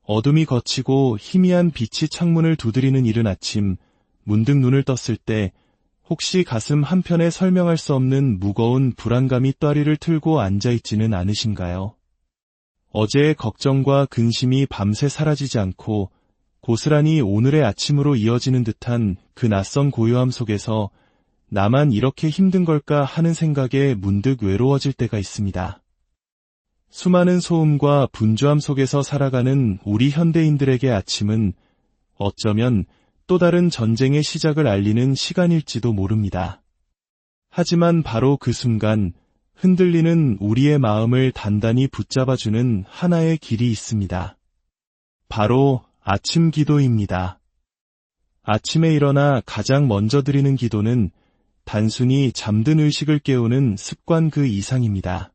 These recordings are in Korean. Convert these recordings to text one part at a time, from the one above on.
어둠이 걷히고 희미한 빛이 창문을 두드리는 이른 아침, 문득 눈을 떴을 때 혹시 가슴 한편에 설명할 수 없는 무거운 불안감이 또다리를 틀고 앉아있지는 않으신가요? 어제의 걱정과 근심이 밤새 사라지지 않고 고스란히 오늘의 아침으로 이어지는 듯한 그 낯선 고요함 속에서 나만 이렇게 힘든 걸까 하는 생각에 문득 외로워질 때가 있습니다. 수많은 소음과 분주함 속에서 살아가는 우리 현대인들에게 아침은 어쩌면 또 다른 전쟁의 시작을 알리는 시간일지도 모릅니다. 하지만 바로 그 순간 흔들리는 우리의 마음을 단단히 붙잡아주는 하나의 길이 있습니다. 바로 아침 기도입니다. 아침에 일어나 가장 먼저 드리는 기도는 단순히 잠든 의식을 깨우는 습관 그 이상입니다.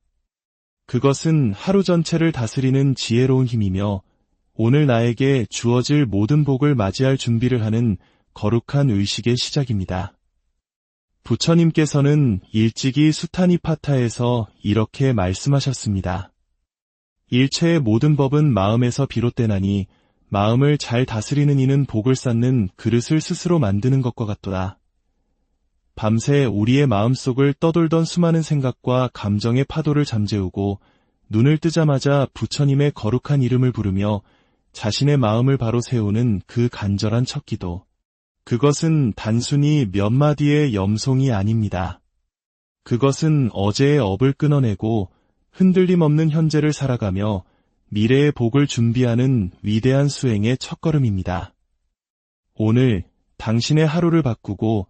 그것은 하루 전체를 다스리는 지혜로운 힘이며 오늘 나에게 주어질 모든 복을 맞이할 준비를 하는 거룩한 의식의 시작입니다. 부처님께서는 일찍이 수타니파타에서 이렇게 말씀하셨습니다. 일체의 모든 법은 마음에서 비롯되나니 마음을 잘 다스리는 이는 복을 쌓는 그릇을 스스로 만드는 것과 같도다. 밤새 우리의 마음속을 떠돌던 수많은 생각과 감정의 파도를 잠재우고 눈을 뜨자마자 부처님의 거룩한 이름을 부르며 자신의 마음을 바로 세우는 그 간절한 첫 기도. 그것은 단순히 몇 마디의 염송이 아닙니다. 그것은 어제의 업을 끊어내고 흔들림 없는 현재를 살아가며 미래의 복을 준비하는 위대한 수행의 첫걸음입니다. 오늘 당신의 하루를 바꾸고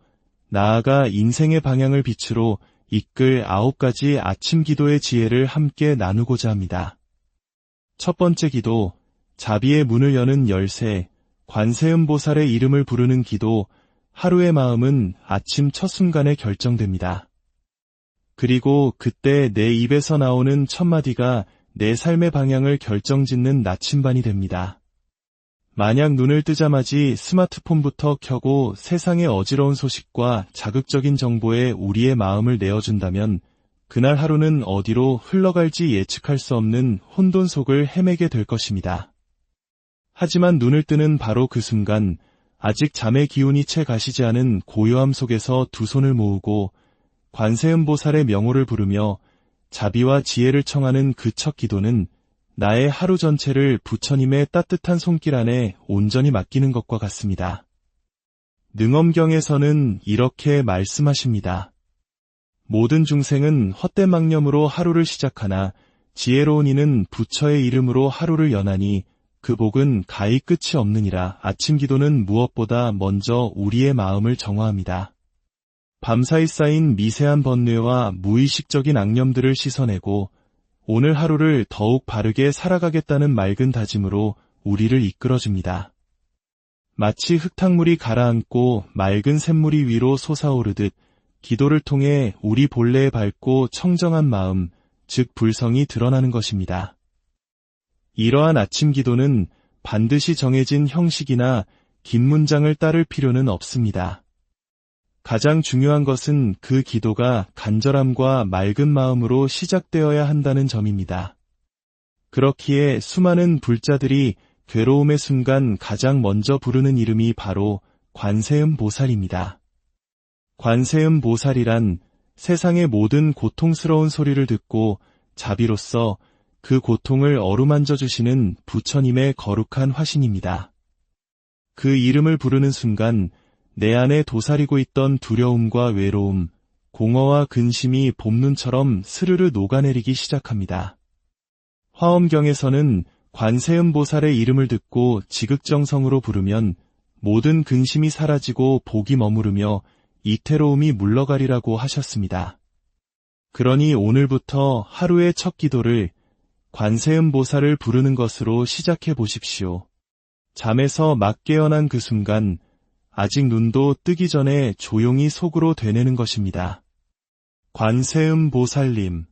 나아가 인생의 방향을 빛으로 이끌 9가지 아침 기도의 지혜를 함께 나누고자 합니다. 첫 번째 기도, 자비의 문을 여는 열쇠, 관세음보살의 이름을 부르는 기도. 하루의 마음은 아침 첫 순간에 결정됩니다. 그리고 그때 내 입에서 나오는 첫 마디가 내 삶의 방향을 결정짓는 나침반이 됩니다. 만약 눈을 뜨자마자 스마트폰부터 켜고 세상의 어지러운 소식과 자극적인 정보에 우리의 마음을 내어준다면 그날 하루는 어디로 흘러갈지 예측할 수 없는 혼돈 속을 헤매게 될 것입니다. 하지만 눈을 뜨는 바로 그 순간 아직 잠의 기운이 채 가시지 않은 고요함 속에서 두 손을 모으고 관세음보살의 명호를 부르며 자비와 지혜를 청하는 그 첫 기도는 나의 하루 전체를 부처님의 따뜻한 손길 안에 온전히 맡기는 것과 같습니다. 능엄경에서는 이렇게 말씀하십니다. 모든 중생은 헛된 망념으로 하루를 시작하나 지혜로운 이는 부처의 이름으로 하루를 여나니 그 복은 가히 끝이 없느니라. 아침 기도는 무엇보다 먼저 우리의 마음을 정화합니다. 밤사이 쌓인 미세한 번뇌와 무의식적인 악념들을 씻어내고 오늘 하루를 더욱 바르게 살아가겠다는 맑은 다짐으로 우리를 이끌어줍니다. 마치 흙탕물이 가라앉고 맑은 샘물이 위로 솟아오르듯 기도를 통해 우리 본래의 밝고 청정한 마음, 즉 불성이 드러나는 것입니다. 이러한 아침 기도는 반드시 정해진 형식이나 긴 문장을 따를 필요는 없습니다. 가장 중요한 것은 그 기도가 간절함과 맑은 마음으로 시작되어야 한다는 점입니다. 그렇기에 수많은 불자들이 괴로움의 순간 가장 먼저 부르는 이름이 바로 관세음보살입니다. 관세음보살이란 세상의 모든 고통스러운 소리를 듣고 자비로써 그 고통을 어루만져 주시는 부처님의 거룩한 화신입니다. 그 이름을 부르는 순간 내 안에 도사리고 있던 두려움과 외로움, 공허와 근심이 봄눈처럼 스르르 녹아내리기 시작합니다. 화엄경에서는 관세음보살의 이름을 듣고 지극정성으로 부르면 모든 근심이 사라지고 복이 머무르며 이태로움이 물러가리라고 하셨습니다. 그러니 오늘부터 하루의 첫 기도를 관세음보살을 부르는 것으로 시작해 보십시오. 잠에서 막 깨어난 그 순간 아직 눈도 뜨기 전에 조용히 속으로 되뇌는 것입니다. 관세음보살님,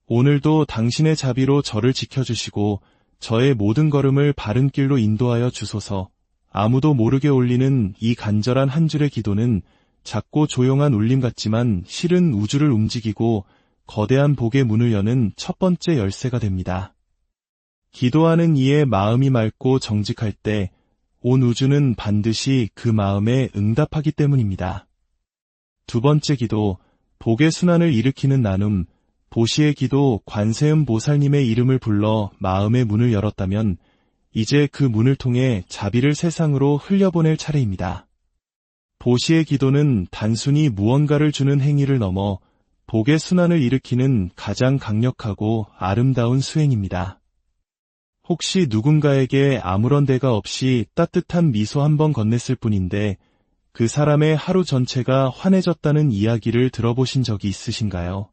오늘도 당신의 자비로 저를 지켜주시고 저의 모든 걸음을 바른 길로 인도하여 주소서. 아무도 모르게 올리는 이 간절한 한 줄의 기도는 작고 조용한 울림 같지만 실은 우주를 움직이고 거대한 복의 문을 여는 첫 번째 열쇠가 됩니다. 기도하는 이의 마음이 맑고 정직할 때 온 우주는 반드시 그 마음에 응답하기 때문입니다. 두 번째 기도, 복의 순환을 일으키는 나눔. 보시의 기도, 관세음 보살님의 이름을 불러 마음의 문을 열었다면 이제 그 문을 통해 자비를 세상으로 흘려보낼 차례입니다. 보시의 기도는 단순히 무언가를 주는 행위를 넘어 복의 순환을 일으키는 가장 강력하고 아름다운 수행입니다. 혹시 누군가에게 아무런 대가 없이 따뜻한 미소 한 번 건넸을 뿐인데 그 사람의 하루 전체가 환해졌다는 이야기를 들어보신 적이 있으신가요?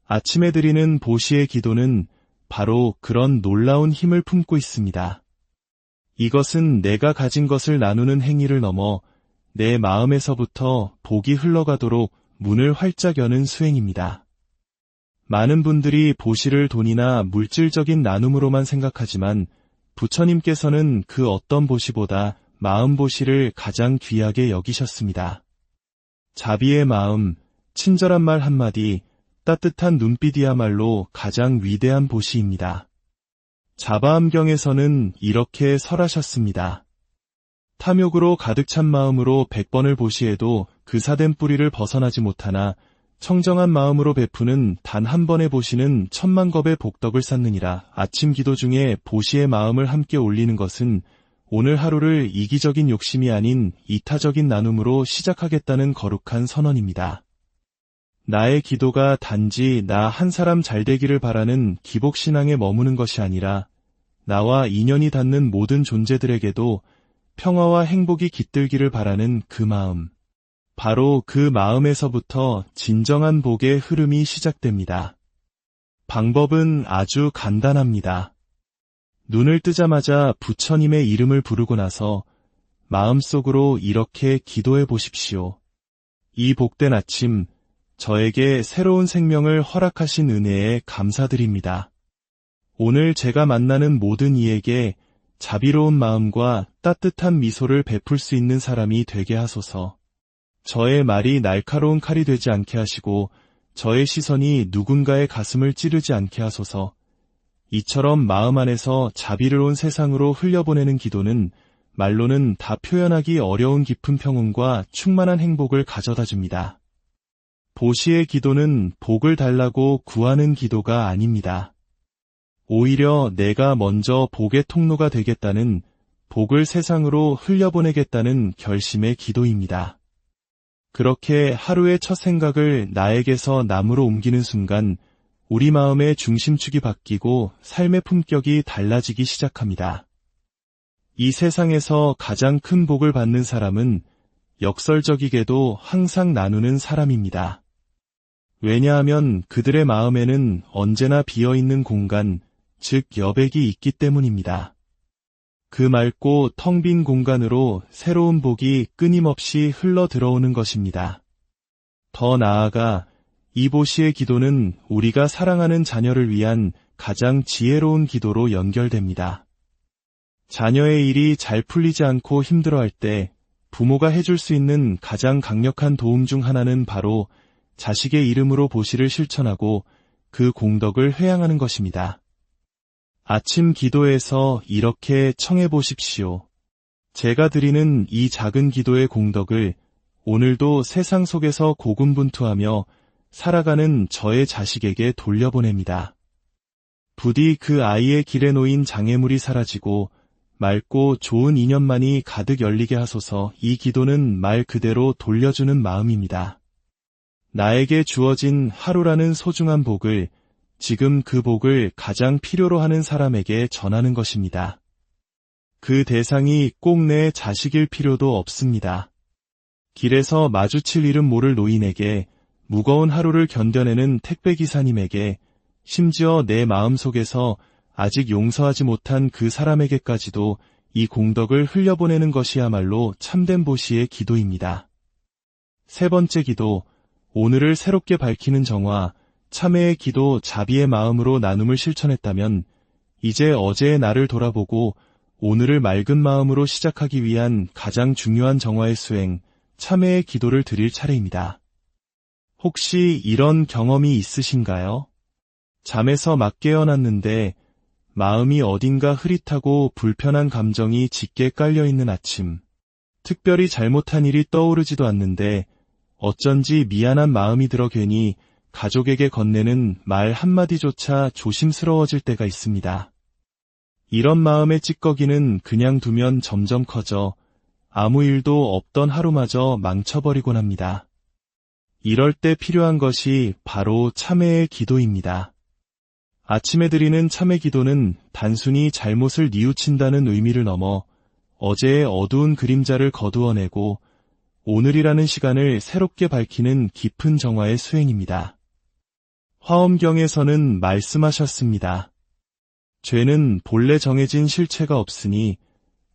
아침에 드리는 보시의 기도는 바로 그런 놀라운 힘을 품고 있습니다. 이것은 내가 가진 것을 나누는 행위를 넘어 내 마음에서부터 복이 흘러가도록 문을 활짝 여는 수행입니다. 많은 분들이 보시를 돈이나 물질적인 나눔으로만 생각하지만 부처님께서는 그 어떤 보시보다 마음 보시를 가장 귀하게 여기셨습니다. 자비의 마음, 친절한 말 한마디, 따뜻한 눈빛이야말로 가장 위대한 보시입니다. 자바암경에서는 이렇게 설하셨습니다. 탐욕으로 가득 찬 마음으로 100번을 보시해도 그 사된 뿌리를 벗어나지 못하나 청정한 마음으로 베푸는 단 한 번의 보시는 10,000겁의 복덕을 쌓느니라. 아침 기도 중에 보시의 마음을 함께 올리는 것은 오늘 하루를 이기적인 욕심이 아닌 이타적인 나눔으로 시작하겠다는 거룩한 선언입니다. 나의 기도가 단지 나 한 사람 잘되기를 바라는 기복신앙에 머무는 것이 아니라 나와 인연이 닿는 모든 존재들에게도 평화와 행복이 깃들기를 바라는 그 마음. 바로 그 마음에서부터 진정한 복의 흐름이 시작됩니다. 방법은 아주 간단합니다. 눈을 뜨자마자 부처님의 이름을 부르고 나서 마음속으로 이렇게 기도해 보십시오. 이 복된 아침, 저에게 새로운 생명을 허락하신 은혜에 감사드립니다. 오늘 제가 만나는 모든 이에게 자비로운 마음과 따뜻한 미소를 베풀 수 있는 사람이 되게 하소서. 저의 말이 날카로운 칼이 되지 않게 하시고 저의 시선이 누군가의 가슴을 찌르지 않게 하소서. 이처럼 마음 안에서 자비를 온 세상으로 흘려보내는 기도는 말로는 다 표현하기 어려운 깊은 평온과 충만한 행복을 가져다 줍니다. 보시의 기도는 복을 달라고 구하는 기도가 아닙니다. 오히려 내가 먼저 복의 통로가 되겠다는, 복을 세상으로 흘려보내겠다는 결심의 기도입니다. 그렇게 하루의 첫 생각을 나에게서 남으로 옮기는 순간 우리 마음의 중심축이 바뀌고 삶의 품격이 달라지기 시작합니다. 이 세상에서 가장 큰 복을 받는 사람은 역설적이게도 항상 나누는 사람입니다. 왜냐하면 그들의 마음에는 언제나 비어있는 공간, 즉 여백이 있기 때문입니다. 그 맑고 텅 빈 공간으로 새로운 복이 끊임없이 흘러 들어오는 것입니다. 더 나아가 이 보시의 기도는 우리가 사랑하는 자녀를 위한 가장 지혜로운 기도로 연결됩니다. 자녀의 일이 잘 풀리지 않고 힘들어할 때 부모가 해줄 수 있는 가장 강력한 도움 중 하나는 바로 자식의 이름으로 보시를 실천하고 그 공덕을 회양하는 것입니다. 아침 기도에서 이렇게 청해 보십시오. 제가 드리는 이 작은 기도의 공덕을 오늘도 세상 속에서 고군분투하며 살아가는 저의 자식에게 돌려보냅니다. 부디 그 아이의 길에 놓인 장애물이 사라지고 맑고 좋은 인연만이 가득 열리게 하소서. 이 기도는 말 그대로 돌려주는 마음입니다. 나에게 주어진 하루라는 소중한 복을 지금 그 복을 가장 필요로 하는 사람에게 전하는 것입니다. 그 대상이 꼭 내 자식일 필요도 없습니다. 길에서 마주칠 이름 모를 노인에게, 무거운 하루를 견뎌내는 택배기사님에게, 심지어 내 마음속에서 아직 용서하지 못한 그 사람에게까지도 이 공덕을 흘려보내는 것이야말로 참된 보시의 기도입니다. 세 번째 기도, 오늘을 새롭게 밝히는 정화. 참회의 기도, 자비의 마음으로 나눔을 실천했다면 이제 어제의 나를 돌아보고 오늘을 맑은 마음으로 시작하기 위한 가장 중요한 정화의 수행, 참회의 기도를 드릴 차례입니다. 혹시 이런 경험이 있으신가요? 잠에서 막 깨어났는데 마음이 어딘가 흐릿하고 불편한 감정이 짙게 깔려있는 아침. 특별히 잘못한 일이 떠오르지도 않는데 어쩐지 미안한 마음이 들어 괜히 가족에게 건네는 말 한마디조차 조심스러워질 때가 있습니다. 이런 마음의 찌꺼기는 그냥 두면 점점 커져 아무 일도 없던 하루마저 망쳐버리곤 합니다. 이럴 때 필요한 것이 바로 참회의 기도입니다. 아침에 드리는 참회 기도는 단순히 잘못을 뉘우친다는 의미를 넘어 어제의 어두운 그림자를 거두어내고 오늘이라는 시간을 새롭게 밝히는 깊은 정화의 수행입니다. 화엄경에서는 말씀하셨습니다. 죄는 본래 정해진 실체가 없으니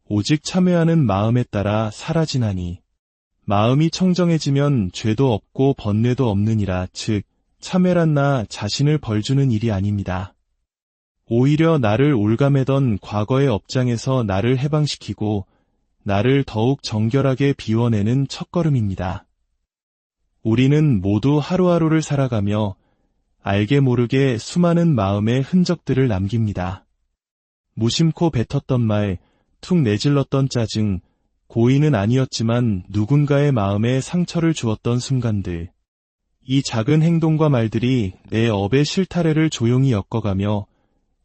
오직 참회하는 마음에 따라 사라지나니 마음이 청정해지면 죄도 없고 번뇌도 없느니라. 즉 참회란 나 자신을 벌주는 일이 아닙니다. 오히려 나를 올가매던 과거의 업장에서 나를 해방시키고 나를 더욱 정결하게 비워내는 첫걸음입니다. 우리는 모두 하루하루를 살아가며 알게 모르게 수많은 마음의 흔적들을 남깁니다. 무심코 뱉었던 말, 툭 내질렀던 짜증, 고의는 아니었지만 누군가의 마음에 상처를 주었던 순간들. 이 작은 행동과 말들이 내 업의 실타래를 조용히 엮어가며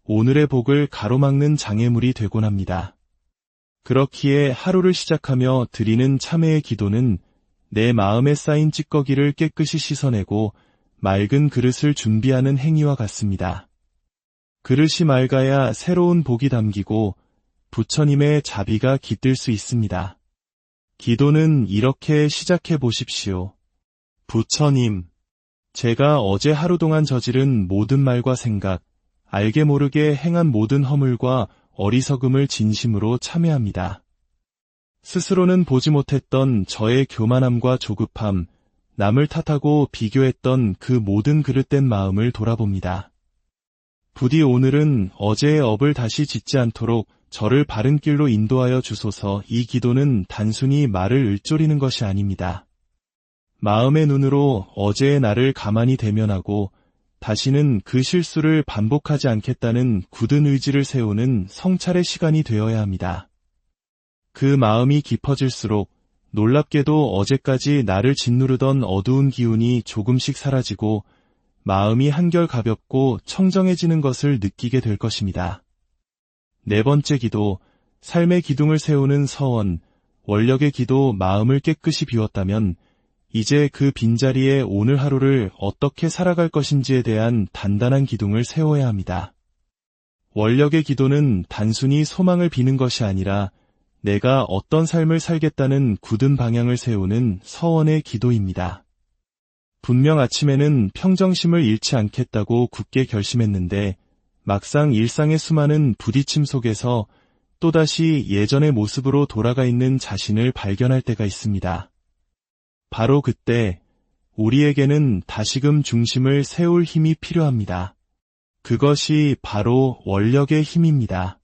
오늘의 복을 가로막는 장애물이 되곤 합니다. 그렇기에 하루를 시작하며 드리는 참회의 기도는 내 마음에 쌓인 찌꺼기를 깨끗이 씻어내고 맑은 그릇을 준비하는 행위와 같습니다. 그릇이 맑아야 새로운 복이 담기고 부처님의 자비가 깃들 수 있습니다. 기도는 이렇게 시작해 보십시오. 부처님, 제가 어제 하루 동안 저지른 모든 말과 생각, 알게 모르게 행한 모든 허물과 어리석음을 진심으로 참회합니다. 스스로는 보지 못했던 저의 교만함과 조급함, 남을 탓하고 비교했던 그 모든 그릇된 마음을 돌아봅니다. 부디 오늘은 어제의 업을 다시 짓지 않도록 저를 바른 길로 인도하여 주소서. 이 기도는 단순히 말을 읊조리는 것이 아닙니다. 마음의 눈으로 어제의 나를 가만히 대면하고 다시는 그 실수를 반복하지 않겠다는 굳은 의지를 세우는 성찰의 시간이 되어야 합니다. 그 마음이 깊어질수록 놀랍게도 어제까지 나를 짓누르던 어두운 기운이 조금씩 사라지고 마음이 한결 가볍고 청정해지는 것을 느끼게 될 것입니다. 네 번째 기도, 삶의 기둥을 세우는 서원, 원력의 기도. 마음을 깨끗이 비웠다면 이제 그 빈자리에 오늘 하루를 어떻게 살아갈 것인지에 대한 단단한 기둥을 세워야 합니다. 원력의 기도는 단순히 소망을 비는 것이 아니라 내가 어떤 삶을 살겠다는 굳은 방향을 세우는 서원의 기도입니다. 분명 아침에는 평정심을 잃지 않겠다고 굳게 결심했는데 막상 일상의 수많은 부딪힘 속에서 또다시 예전의 모습으로 돌아가 있는 자신을 발견할 때가 있습니다. 바로 그때 우리에게는 다시금 중심을 세울 힘이 필요합니다. 그것이 바로 원력의 힘입니다.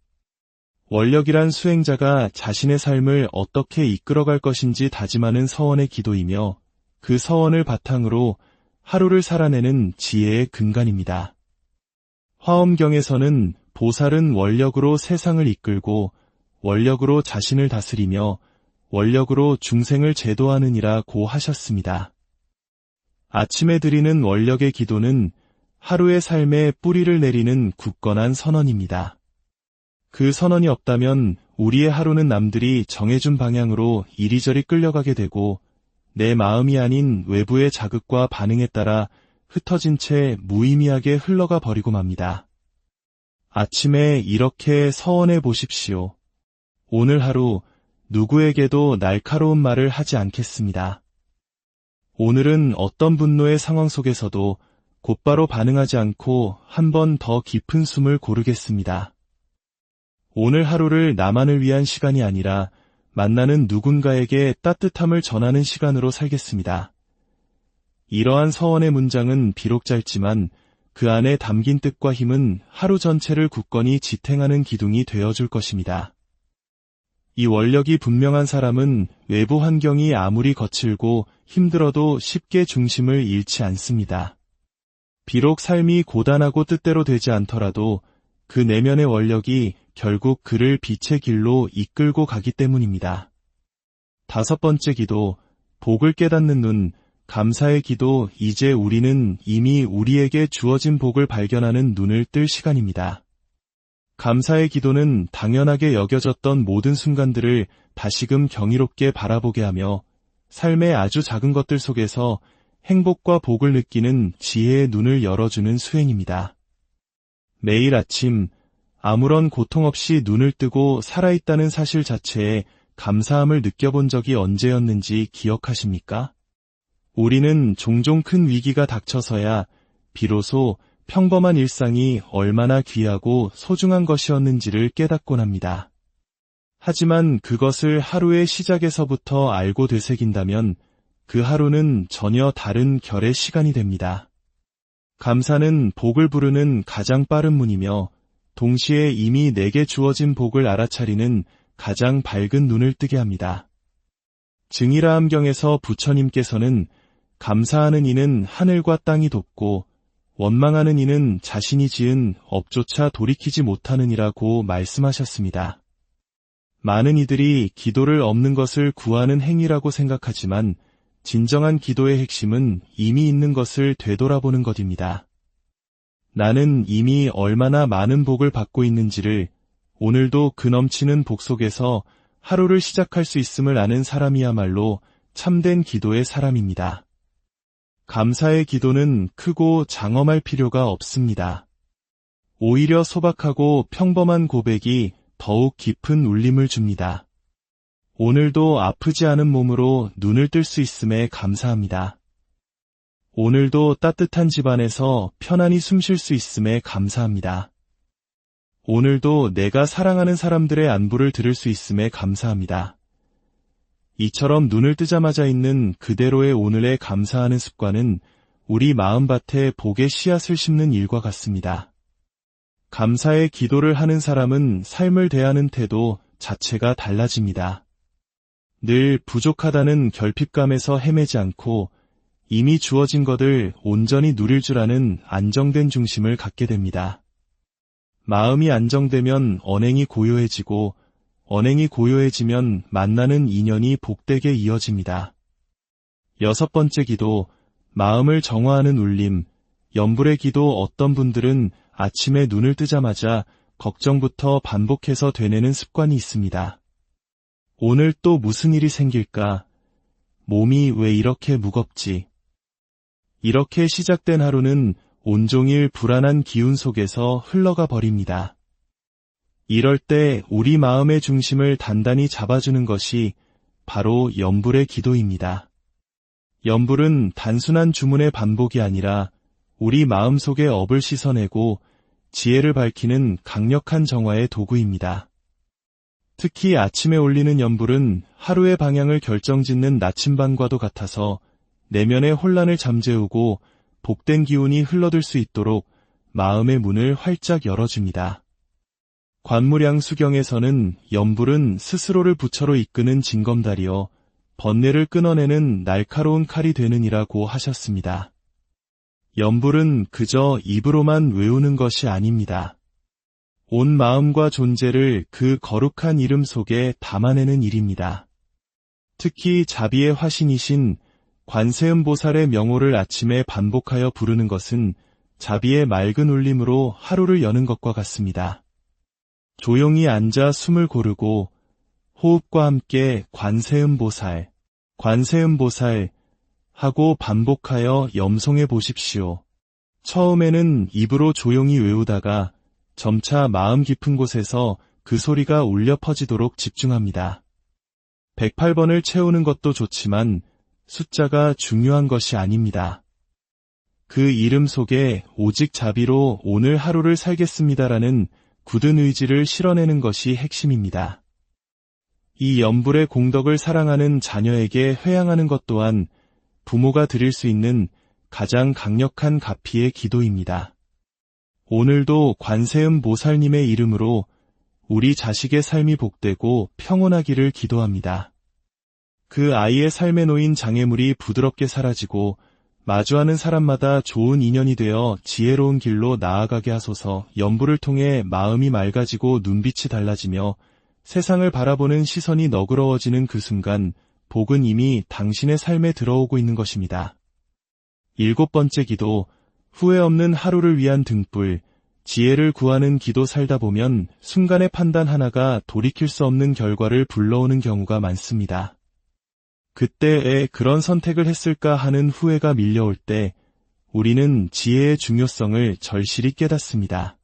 원력이란 수행자가 자신의 삶을 어떻게 이끌어갈 것인지 다짐하는 서원의 기도이며 그 서원을 바탕으로 하루를 살아내는 지혜의 근간입니다. 화엄경에서는 보살은 원력으로 세상을 이끌고 원력으로 자신을 다스리며 원력으로 중생을 제도하느니라고 하셨습니다. 아침에 드리는 원력의 기도는 하루의 삶에 뿌리를 내리는 굳건한 선언입니다. 그 선언이 없다면 우리의 하루는 남들이 정해준 방향으로 이리저리 끌려가게 되고 내 마음이 아닌 외부의 자극과 반응에 따라 흩어진 채 무의미하게 흘러가 버리고 맙니다. 아침에 이렇게 서원해 보십시오. 오늘 하루 누구에게도 날카로운 말을 하지 않겠습니다. 오늘은 어떤 분노의 상황 속에서도 곧바로 반응하지 않고 한 번 더 깊은 숨을 고르겠습니다. 오늘 하루를 나만을 위한 시간이 아니라 만나는 누군가에게 따뜻함을 전하는 시간으로 살겠습니다. 이러한 서원의 문장은 비록 짧지만 그 안에 담긴 뜻과 힘은 하루 전체를 굳건히 지탱하는 기둥이 되어줄 것입니다. 이 원력이 분명한 사람은 외부 환경이 아무리 거칠고 힘들어도 쉽게 중심을 잃지 않습니다. 비록 삶이 고단하고 뜻대로 되지 않더라도 그 내면의 원력이 결국 그를 빛의 길로 이끌고 가기 때문입니다. 5번째 기도, 복을 깨닫는 눈, 감사의 기도. 이제 우리는 이미 우리에게 주어진 복을 발견하는 눈을 뜰 시간입니다. 감사의 기도는 당연하게 여겨졌던 모든 순간들을 다시금 경이롭게 바라보게 하며 삶의 아주 작은 것들 속에서 행복과 복을 느끼는 지혜의 눈을 열어주는 수행입니다. 매일 아침 아무런 고통 없이 눈을 뜨고 살아있다는 사실 자체에 감사함을 느껴본 적이 언제였는지 기억하십니까? 우리는 종종 큰 위기가 닥쳐서야 비로소 평범한 일상이 얼마나 귀하고 소중한 것이었는지를 깨닫곤 합니다. 하지만 그것을 하루의 시작에서부터 알고 되새긴다면 그 하루는 전혀 다른 결의 시간이 됩니다. 감사는 복을 부르는 가장 빠른 문이며 동시에 이미 내게 주어진 복을 알아차리는 가장 밝은 눈을 뜨게 합니다. 증일화암경에서 부처님께서는 감사하는 이는 하늘과 땅이 돕고 원망하는 이는 자신이 지은 업조차 돌이키지 못하느니라고 말씀하셨습니다. 많은 이들이 기도를 없는 것을 구하는 행위라고 생각하지만 진정한 기도의 핵심은 이미 있는 것을 되돌아보는 것입니다. 나는 이미 얼마나 많은 복을 받고 있는지를 오늘도 그 넘치는 복 속에서 하루를 시작할 수 있음을 아는 사람이야말로 참된 기도의 사람입니다. 감사의 기도는 크고 장엄할 필요가 없습니다. 오히려 소박하고 평범한 고백이 더욱 깊은 울림을 줍니다. 오늘도 아프지 않은 몸으로 눈을 뜰 수 있음에 감사합니다. 오늘도 따뜻한 집안에서 편안히 숨 쉴 수 있음에 감사합니다. 오늘도 내가 사랑하는 사람들의 안부를 들을 수 있음에 감사합니다. 이처럼 눈을 뜨자마자 있는 그대로의 오늘에 감사하는 습관은 우리 마음밭에 복의 씨앗을 심는 일과 같습니다. 감사의 기도를 하는 사람은 삶을 대하는 태도 자체가 달라집니다. 늘 부족하다는 결핍감에서 헤매지 않고 이미 주어진 것을 온전히 누릴 줄 아는 안정된 중심을 갖게 됩니다. 마음이 안정되면 언행이 고요해지고 언행이 고요해지면 만나는 인연이 복되게 이어집니다. 6번째 기도, 마음을 정화하는 울림, 염불의 기도. 어떤 분들은 아침에 눈을 뜨자마자 걱정부터 반복해서 되뇌는 습관이 있습니다. 오늘 또 무슨 일이 생길까? 몸이 왜 이렇게 무겁지? 이렇게 시작된 하루는 온종일 불안한 기운 속에서 흘러가 버립니다. 이럴 때 우리 마음의 중심을 단단히 잡아주는 것이 바로 염불의 기도입니다. 염불은 단순한 주문의 반복이 아니라 우리 마음속의 업을 씻어내고 지혜를 밝히는 강력한 정화의 도구입니다. 특히 아침에 올리는 염불은 하루의 방향을 결정짓는 나침반과도 같아서 내면의 혼란을 잠재우고 복된 기운이 흘러들 수 있도록 마음의 문을 활짝 열어줍니다. 관무량수경에서는 염불은 스스로를 부처로 이끄는 징검다리여 번뇌를 끊어내는 날카로운 칼이 되느니라고 하셨습니다. 염불은 그저 입으로만 외우는 것이 아닙니다. 온 마음과 존재를 그 거룩한 이름 속에 담아내는 일입니다. 특히 자비의 화신이신 관세음보살의 명호를 아침에 반복하여 부르는 것은 자비의 맑은 울림으로 하루를 여는 것과 같습니다. 조용히 앉아 숨을 고르고 호흡과 함께 관세음보살, 관세음보살 하고 반복하여 염송해 보십시오. 처음에는 입으로 조용히 외우다가 점차 마음 깊은 곳에서 그 소리가 울려 퍼지도록 집중합니다. 108번을 채우는 것도 좋지만 숫자가 중요한 것이 아닙니다. 그 이름 속에 오직 자비로 오늘 하루를 살겠습니다라는 굳은 의지를 실어내는 것이 핵심입니다. 이 염불의 공덕을 사랑하는 자녀에게 회양하는 것 또한 부모가 드릴 수 있는 가장 강력한 가피의 기도입니다. 오늘도 관세음 보살님의 이름으로 우리 자식의 삶이 복되고 평온하기를 기도합니다. 그 아이의 삶에 놓인 장애물이 부드럽게 사라지고 마주하는 사람마다 좋은 인연이 되어 지혜로운 길로 나아가게 하소서. 연부를 통해 마음이 맑아지고 눈빛이 달라지며 세상을 바라보는 시선이 너그러워지는 그 순간 복은 이미 당신의 삶에 들어오고 있는 것입니다. 7번째 기도, 후회 없는 하루를 위한 등불. 지혜를 구하는 기도 살다 보면 순간의 판단 하나가 돌이킬 수 없는 결과를 불러오는 경우가 많습니다. 그때에 그런 선택을 했을까 하는 후회가 밀려올 때 우리는 지혜의 중요성을 절실히 깨닫습니다.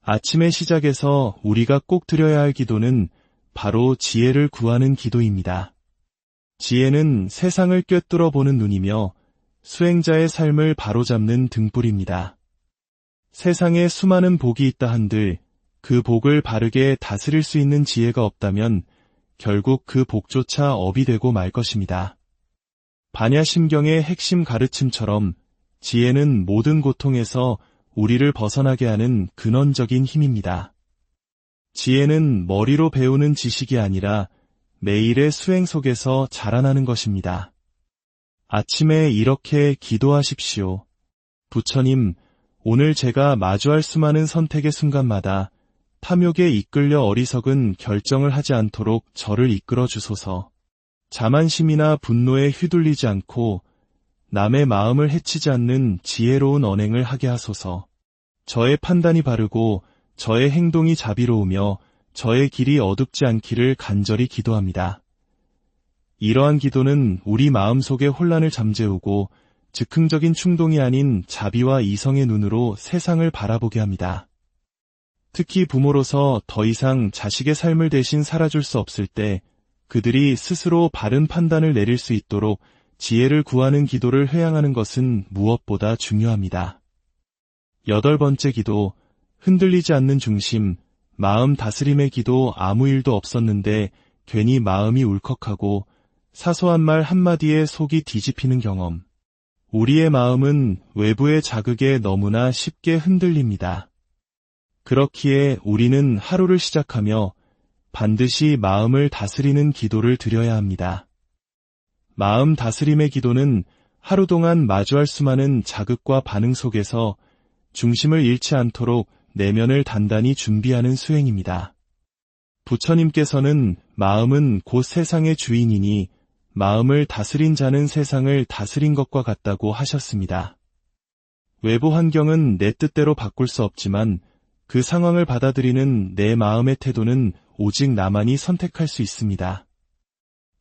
아침의 시작에서 우리가 꼭 드려야 할 기도는 바로 지혜를 구하는 기도입니다. 지혜는 세상을 꿰뚫어 보는 눈이며 수행자의 삶을 바로잡는 등불입니다. 세상에 수많은 복이 있다 한들 그 복을 바르게 다스릴 수 있는 지혜가 없다면 결국 그 복조차 업이 되고 말 것입니다. 반야심경의 핵심 가르침처럼 지혜는 모든 고통에서 우리를 벗어나게 하는 근원적인 힘입니다. 지혜는 머리로 배우는 지식이 아니라 매일의 수행 속에서 자라나는 것입니다. 아침에 이렇게 기도하십시오. 부처님, 오늘 제가 마주할 수많은 선택의 순간마다 탐욕에 이끌려 어리석은 결정을 하지 않도록 저를 이끌어 주소서. 자만심이나 분노에 휘둘리지 않고 남의 마음을 해치지 않는 지혜로운 언행을 하게 하소서. 저의 판단이 바르고 저의 행동이 자비로우며 저의 길이 어둡지 않기를 간절히 기도합니다. 이러한 기도는 우리 마음속의 혼란을 잠재우고 즉흥적인 충동이 아닌 자비와 이성의 눈으로 세상을 바라보게 합니다. 특히 부모로서 더 이상 자식의 삶을 대신 살아줄 수 없을 때 그들이 스스로 바른 판단을 내릴 수 있도록 지혜를 구하는 기도를 회양하는 것은 무엇보다 중요합니다. 8번째 기도, 흔들리지 않는 중심. 마음 다스림의 기도. 아무 일도 없었는데 괜히 마음이 울컥하고 사소한 말 한마디에 속이 뒤집히는 경험. 우리의 마음은 외부의 자극에 너무나 쉽게 흔들립니다. 그렇기에 우리는 하루를 시작하며 반드시 마음을 다스리는 기도를 드려야 합니다. 마음 다스림의 기도는 하루 동안 마주할 수많은 자극과 반응 속에서 중심을 잃지 않도록 내면을 단단히 준비하는 수행입니다. 부처님께서는 마음은 곧 세상의 주인이니 마음을 다스린 자는 세상을 다스린 것과 같다고 하셨습니다. 외부 환경은 내 뜻대로 바꿀 수 없지만 그 상황을 받아들이는 내 마음의 태도는 오직 나만이 선택할 수 있습니다.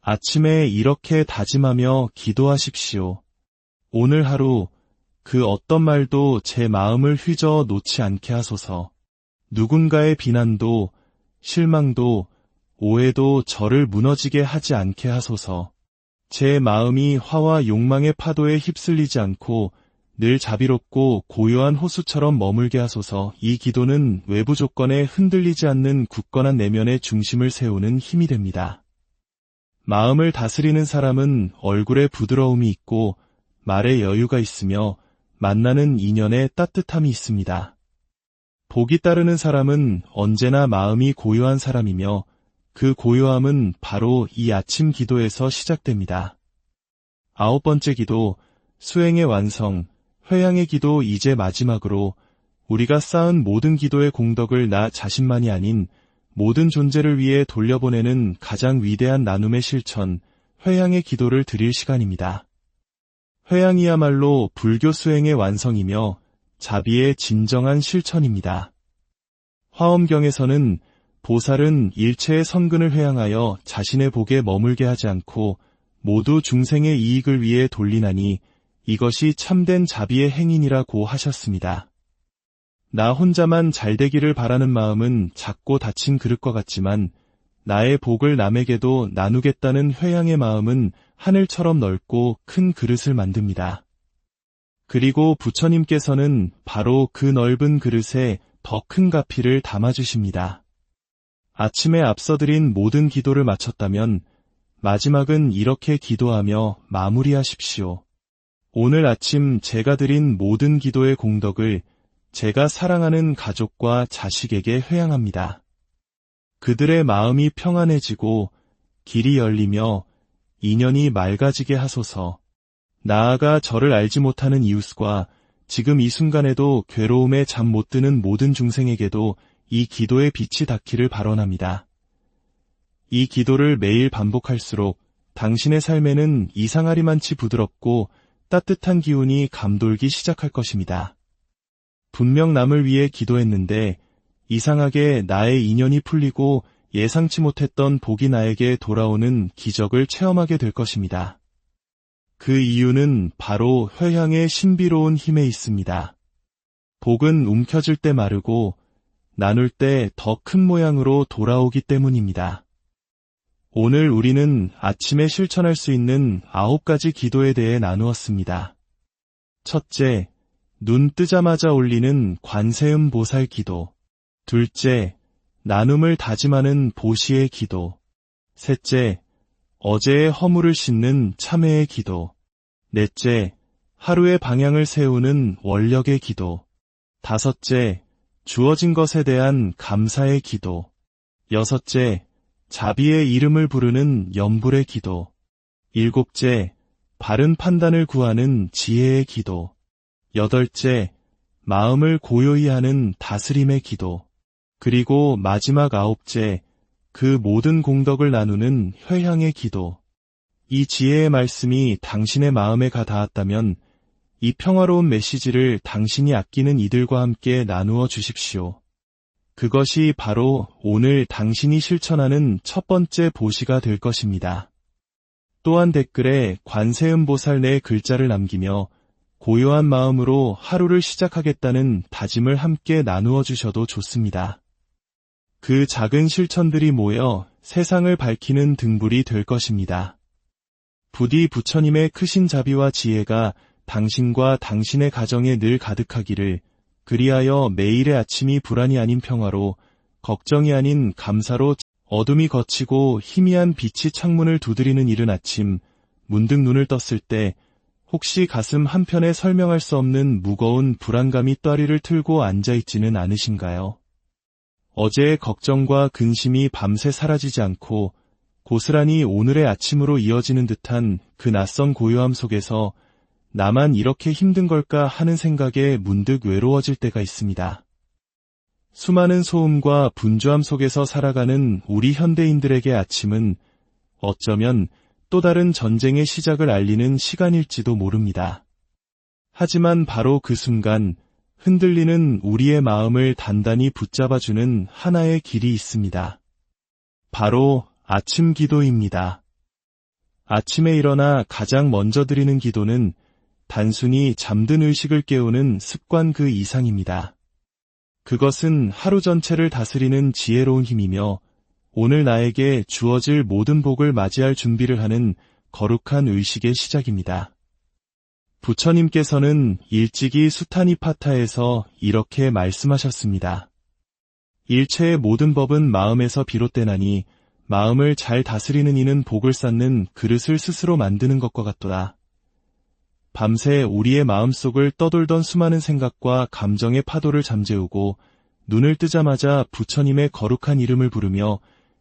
아침에 이렇게 다짐하며 기도하십시오. 오늘 하루 그 어떤 말도 제 마음을 휘저어 놓지 않게 하소서. 누군가의 비난도 실망도 오해도 저를 무너지게 하지 않게 하소서. 제 마음이 화와 욕망의 파도에 휩쓸리지 않고 늘 자비롭고 고요한 호수처럼 머물게 하소서. 이 기도는 외부 조건에 흔들리지 않는 굳건한 내면의 중심을 세우는 힘이 됩니다. 마음을 다스리는 사람은 얼굴에 부드러움이 있고 말에 여유가 있으며 만나는 인연에 따뜻함이 있습니다. 복이 따르는 사람은 언제나 마음이 고요한 사람이며 그 고요함은 바로 이 아침 기도에서 시작됩니다. 9번째 기도, 수행의 완성, 회양의 기도. 이제 마지막으로 우리가 쌓은 모든 기도의 공덕을 나 자신만이 아닌 모든 존재를 위해 돌려보내는 가장 위대한 나눔의 실천, 회양의 기도를 드릴 시간입니다. 회양이야말로 불교 수행의 완성이며 자비의 진정한 실천입니다. 화엄경에서는 보살은 일체의 선근을 회양하여 자신의 복에 머물게 하지 않고 모두 중생의 이익을 위해 돌리나니 이것이 참된 자비의 행인이라고 하셨습니다. 나 혼자만 잘되기를 바라는 마음은 작고 닫힌 그릇과 같지만 나의 복을 남에게도 나누겠다는 회양의 마음은 하늘처럼 넓고 큰 그릇을 만듭니다. 그리고 부처님께서는 바로 그 넓은 그릇에 더 큰 가피를 담아주십니다. 아침에 앞서 드린 모든 기도를 마쳤다면 마지막은 이렇게 기도하며 마무리하십시오. 오늘 아침 제가 드린 모든 기도의 공덕을 제가 사랑하는 가족과 자식에게 회양합니다. 그들의 마음이 평안해지고 길이 열리며 인연이 맑아지게 하소서. 나아가 저를 알지 못하는 이웃과 지금 이 순간에도 괴로움에 잠 못 드는 모든 중생에게도 이 기도의 빛이 닿기를 발언합니다. 이 기도를 매일 반복할수록 당신의 삶에는 이상하리만치 부드럽고 따뜻한 기운이 감돌기 시작할 것입니다. 분명 남을 위해 기도했는데 이상하게 나의 인연이 풀리고 예상치 못했던 복이 나에게 돌아오는 기적을 체험하게 될 것입니다. 그 이유는 바로 회향의 신비로운 힘에 있습니다. 복은 움켜질 때 마르고 나눌 때 더 큰 모양으로 돌아오기 때문입니다. 오늘 우리는 아침에 실천할 수 있는 9가지 기도에 대해 나누었습니다. 첫째, 눈 뜨자마자 올리는 관세음 보살 기도. 둘째, 나눔을 다짐하는 보시의 기도. 셋째, 어제의 허물을 씻는 참회의 기도. 넷째, 하루의 방향을 세우는 원력의 기도. 다섯째, 주어진 것에 대한 감사의 기도. 여섯째, 자비의 이름을 부르는 염불의 기도. 일곱째, 바른 판단을 구하는 지혜의 기도. 여덟째, 마음을 고요히 하는 다스림의 기도. 그리고 마지막 9째, 그 모든 공덕을 나누는 회향의 기도. 이 지혜의 말씀이 당신의 마음에 가 닿았다면 이 평화로운 메시지를 당신이 아끼는 이들과 함께 나누어 주십시오. 그것이 바로 오늘 당신이 실천하는 첫 번째 보시가 될 것입니다. 또한 댓글에 관세음보살 내 글자를 남기며 고요한 마음으로 하루를 시작하겠다는 다짐을 함께 나누어 주셔도 좋습니다. 그 작은 실천들이 모여 세상을 밝히는 등불이 될 것입니다. 부디 부처님의 크신 자비와 지혜가 당신과 당신의 가정에 늘 가득하기를, 그리하여 매일의 아침이 불안이 아닌 평화로, 걱정이 아닌 감사로, 어둠이 걷히고 희미한 빛이 창문을 두드리는 이른 아침, 문득 눈을 떴을 때 혹시 가슴 한편에 설명할 수 없는 무거운 불안감이 떠리를 틀고 앉아있지는 않으신가요? 어제의 걱정과 근심이 밤새 사라지지 않고 고스란히 오늘의 아침으로 이어지는 듯한 그 낯선 고요함 속에서 나만 이렇게 힘든 걸까 하는 생각에 문득 외로워질 때가 있습니다. 수많은 소음과 분주함 속에서 살아가는 우리 현대인들에게 아침은 어쩌면 또 다른 전쟁의 시작을 알리는 시간일지도 모릅니다. 하지만 바로 그 순간 흔들리는 우리의 마음을 단단히 붙잡아주는 하나의 길이 있습니다. 바로 아침 기도입니다. 아침에 일어나 가장 먼저 드리는 기도는 단순히 잠든 의식을 깨우는 습관 그 이상입니다. 그것은 하루 전체를 다스리는 지혜로운 힘이며 오늘 나에게 주어질 모든 복을 맞이할 준비를 하는 거룩한 의식의 시작입니다. 부처님께서는 일찍이 수타니파타에서 이렇게 말씀하셨습니다. 일체의 모든 법은 마음에서 비롯되나니 마음을 잘 다스리는 이는 복을 쌓는 그릇을 스스로 만드는 것과 같도다. 밤새 우리의 마음속을 떠돌던 수많은 생각과 감정의 파도를 잠재우고 눈을 뜨자마자 부처님의 거룩한 이름을 부르며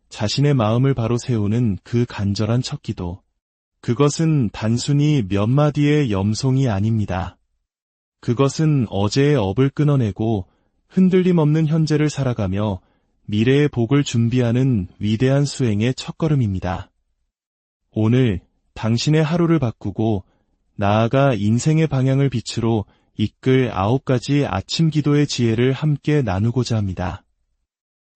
자신의 마음을 바로 세우는 그 간절한 첫 기도. 그것은 단순히 몇 마디의 염송이 아닙니다. 그것은 어제의 업을 끊어내고 흔들림 없는 현재를 살아가며 미래의 복을 준비하는 위대한 수행의 첫걸음입니다. 오늘 당신의 하루를 바꾸고 나아가 인생의 방향을 빛으로 이끌 9가지 아침 기도의 지혜를 함께 나누고자 합니다.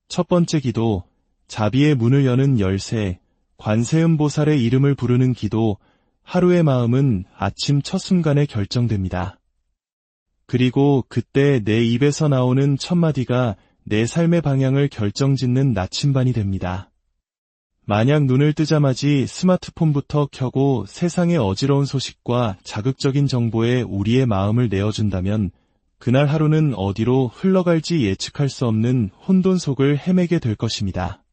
첫 번째 기도, 자비의 문을 여는 열쇠, 관세음보살의 이름을 부르는 기도. 하루의 마음은 아침 첫 순간에 결정됩니다. 그리고 그때 내 입에서 나오는 첫 마디가 내 삶의 방향을 결정짓는 나침반이 됩니다. 만약 눈을 뜨자마자 스마트폰부터 켜고 세상의 어지러운 소식과 자극적인 정보에 우리의 마음을 내어준다면 그날 하루는 어디로 흘러갈지 예측할 수 없는 혼돈 속을 헤매게 될 것입니다.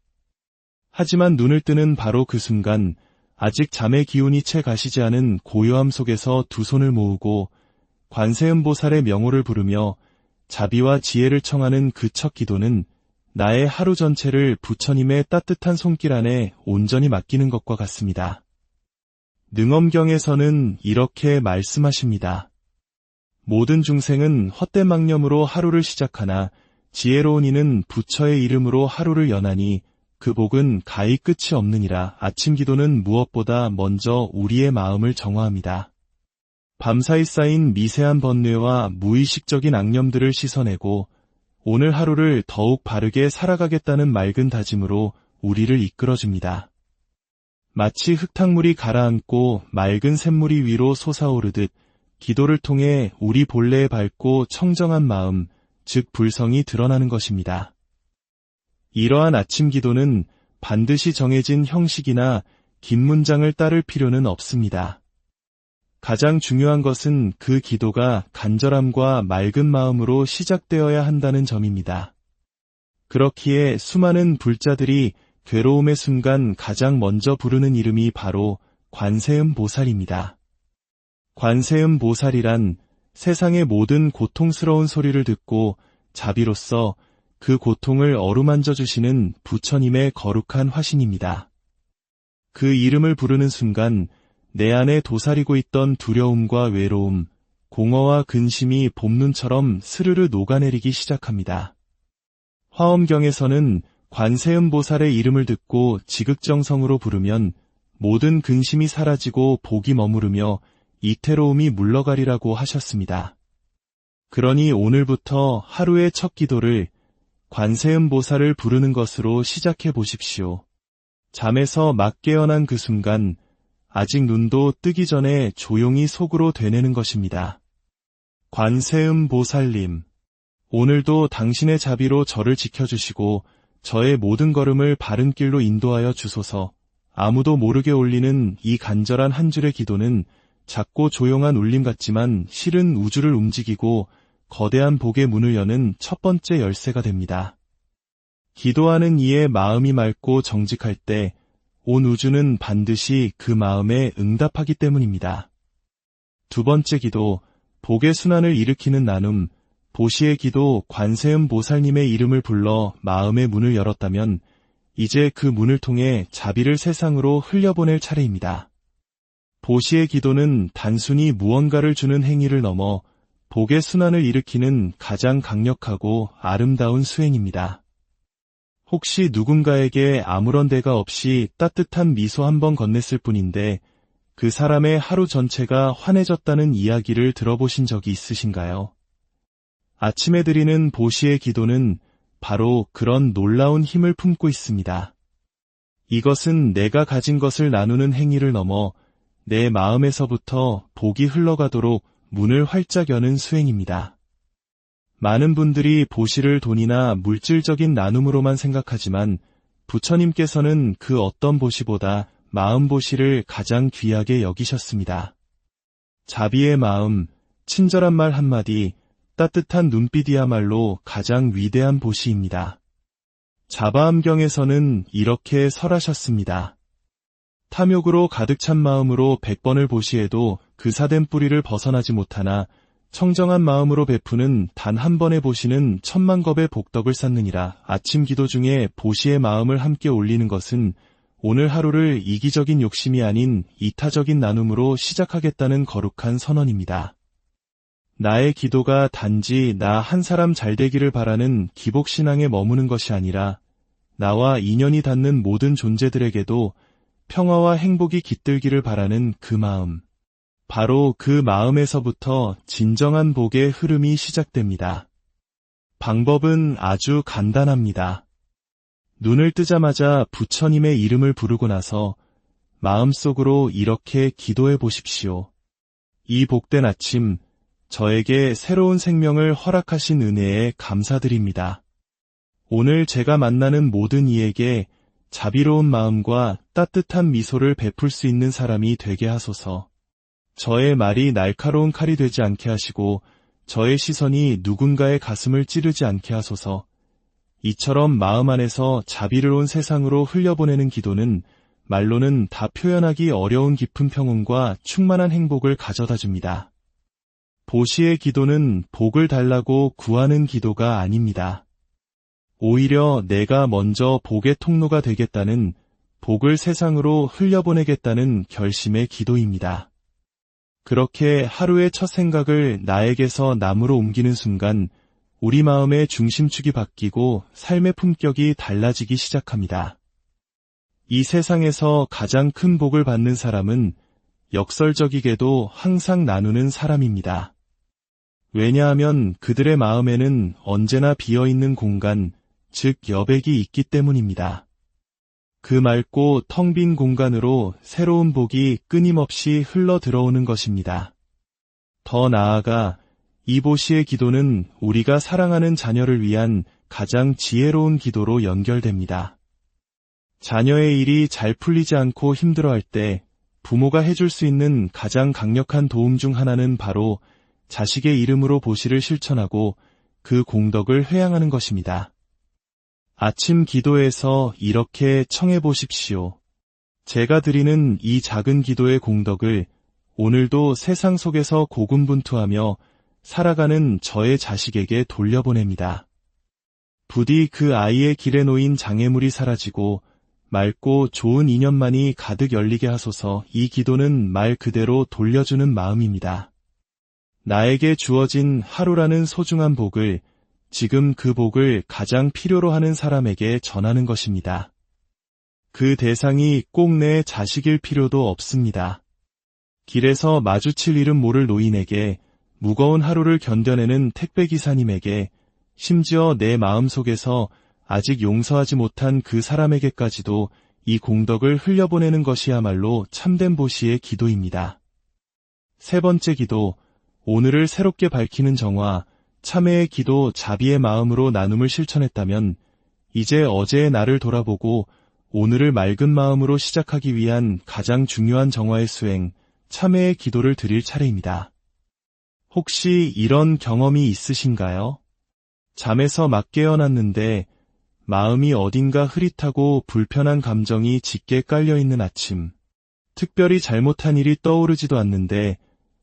하지만 눈을 뜨는 바로 그 순간 아직 잠의 기운이 채 가시지 않은 고요함 속에서 두 손을 모으고 관세음보살의 명호를 부르며 자비와 지혜를 청하는 그 첫 기도는 나의 하루 전체를 부처님의 따뜻한 손길 안에 온전히 맡기는 것과 같습니다. 능엄경에서는 이렇게 말씀하십니다. 모든 중생은 헛되망념으로 하루를 시작하나 지혜로운 이는 부처의 이름으로 하루를 여나니 그 복은 가히 끝이 없느니라. 아침 기도는 무엇보다 먼저 우리의 마음을 정화합니다. 밤사이 쌓인 미세한 번뇌와 무의식적인 악념들을 씻어내고 오늘 하루를 더욱 바르게 살아가겠다는 맑은 다짐으로 우리를 이끌어줍니다. 마치 흙탕물이 가라앉고 맑은 샘물이 위로 솟아오르듯 기도를 통해 우리 본래의 밝고 청정한 마음, 즉 불성이 드러나는 것입니다. 이러한 아침 기도는 반드시 정해진 형식이나 긴 문장을 따를 필요는 없습니다. 가장 중요한 것은 그 기도가 간절함과 맑은 마음으로 시작되어야 한다는 점입니다. 그렇기에 수많은 불자들이 괴로움의 순간 가장 먼저 부르는 이름이 바로 관세음 보살입니다. 관세음 보살이란 세상의 모든 고통스러운 소리를 듣고 자비로써 그 고통을 어루만져 주시는 부처님의 거룩한 화신입니다. 그 이름을 부르는 순간 내 안에 도사리고 있던 두려움과 외로움, 공허와 근심이 봄눈처럼 스르르 녹아내리기 시작합니다. 화엄경에서는 관세음 보살의 이름을 듣고 지극정성으로 부르면 모든 근심이 사라지고 복이 머무르며 이태로움이 물러가리라고 하셨습니다. 그러니 오늘부터 하루의 첫 기도를 관세음 보살을 부르는 것으로 시작해 보십시오. 잠에서 막 깨어난 그 순간 아직 눈도 뜨기 전에 조용히 속으로 되뇌는 것입니다. 관세음 보살님, 오늘도 당신의 자비로 저를 지켜주시고 저의 모든 걸음을 바른 길로 인도하여 주소서. 아무도 모르게 올리는 이 간절한 한 줄의 기도는 작고 조용한 울림 같지만 실은 우주를 움직이고 거대한 복의 문을 여는 첫 번째 열쇠가 됩니다. 기도하는 이의 마음이 맑고 정직할 때 온 우주는 반드시 그 마음에 응답하기 때문입니다. 두 번째 기도, 복의 순환을 일으키는 나눔, 보시의 기도 관세음 보살님의 이름을 불러 마음의 문을 열었다면 이제 그 문을 통해 자비를 세상으로 흘려보낼 차례입니다. 보시의 기도는 단순히 무언가를 주는 행위를 넘어 복의 순환을 일으키는 가장 강력하고 아름다운 수행입니다. 혹시 누군가에게 아무런 대가 없이 따뜻한 미소 한 번 건넸을 뿐인데 그 사람의 하루 전체가 환해졌다는 이야기를 들어보신 적이 있으신가요? 아침에 드리는 보시의 기도는 바로 그런 놀라운 힘을 품고 있습니다. 이것은 내가 가진 것을 나누는 행위를 넘어 내 마음에서부터 복이 흘러가도록 문을 활짝 여는 수행입니다. 많은 분들이 보시를 돈이나 물질적인 나눔으로만 생각하지만 부처님께서는 그 어떤 보시보다 마음 보시를 가장 귀하게 여기셨습니다. 자비의 마음, 친절한 말 한마디, 따뜻한 눈빛이야말로 가장 위대한 보시입니다. 자바암경에서는 이렇게 설하셨습니다. 탐욕으로 가득 찬 마음으로 100번을 보시해도 그 사된 뿌리를 벗어나지 못하나 청정한 마음으로 베푸는 단 한 번의 보시는 1000만 겁의 복덕을 쌓느니라. 아침 기도 중에 보시의 마음을 함께 올리는 것은 오늘 하루를 이기적인 욕심이 아닌 이타적인 나눔으로 시작하겠다는 거룩한 선언입니다. 나의 기도가 단지 나 한 사람 잘되기를 바라는 기복신앙에 머무는 것이 아니라 나와 인연이 닿는 모든 존재들에게도 평화와 행복이 깃들기를 바라는 그 마음. 바로 그 마음에서부터 진정한 복의 흐름이 시작됩니다. 방법은 아주 간단합니다. 눈을 뜨자마자 부처님의 이름을 부르고 나서 마음속으로 이렇게 기도해 보십시오. 이 복된 아침, 저에게 새로운 생명을 허락하신 은혜에 감사드립니다. 오늘 제가 만나는 모든 이에게 자비로운 마음과 따뜻한 미소를 베풀 수 있는 사람이 되게 하소서. 저의 말이 날카로운 칼이 되지 않게 하시고 저의 시선이 누군가의 가슴을 찌르지 않게 하소서. 이처럼 마음 안에서 자비를 온 세상으로 흘려보내는 기도는 말로는 다 표현하기 어려운 깊은 평온과 충만한 행복을 가져다 줍니다. 보시의 기도는 복을 달라고 구하는 기도가 아닙니다. 오히려 내가 먼저 복의 통로가 되겠다는 복을 세상으로 흘려보내겠다는 결심의 기도입니다. 그렇게 하루의 첫 생각을 나에게서 남으로 옮기는 순간 우리 마음의 중심축이 바뀌고 삶의 품격이 달라지기 시작합니다. 이 세상에서 가장 큰 복을 받는 사람은 역설적이게도 항상 나누는 사람입니다. 왜냐하면 그들의 마음에는 언제나 비어있는 공간, 즉 여백이 있기 때문입니다. 그 맑고 텅 빈 공간으로 새로운 복이 끊임없이 흘러 들어오는 것입니다. 더 나아가 이보시의 기도는 우리가 사랑하는 자녀를 위한 가장 지혜로운 기도로 연결됩니다. 자녀의 일이 잘 풀리지 않고 힘들어할 때 부모가 해줄 수 있는 가장 강력한 도움 중 하나는 바로 자식의 이름으로 보시를 실천하고 그 공덕을 회양하는 것입니다. 아침 기도에서 이렇게 청해 보십시오. 제가 드리는 이 작은 기도의 공덕을 오늘도 세상 속에서 고군분투하며 살아가는 저의 자식에게 돌려보냅니다. 부디 그 아이의 길에 놓인 장애물이 사라지고 맑고 좋은 인연만이 가득 열리게 하소서. 이 기도는 말 그대로 돌려주는 마음입니다. 나에게 주어진 하루라는 소중한 복을 지금 그 복을 가장 필요로 하는 사람에게 전하는 것입니다. 그 대상이 꼭 내 자식일 필요도 없습니다. 길에서 마주칠 이름 모를 노인에게, 무거운 하루를 견뎌내는 택배기사님에게, 심지어 내 마음속에서 아직 용서하지 못한 그 사람에게까지도 이 공덕을 흘려보내는 것이야말로 참된 보시의 기도입니다. 세 번째 기도, 오늘을 새롭게 밝히는 정화, 참회의 기도 자비의 마음으로 나눔을 실천했다면 이제 어제의 나를 돌아보고 오늘을 맑은 마음으로 시작하기 위한 가장 중요한 정화의 수행, 참회의 기도를 드릴 차례입니다. 혹시 이런 경험이 있으신가요? 잠에서 막 깨어났는데 마음이 어딘가 흐릿하고 불편한 감정이 짙게 깔려있는 아침. 특별히 잘못한 일이 떠오르지도 않는데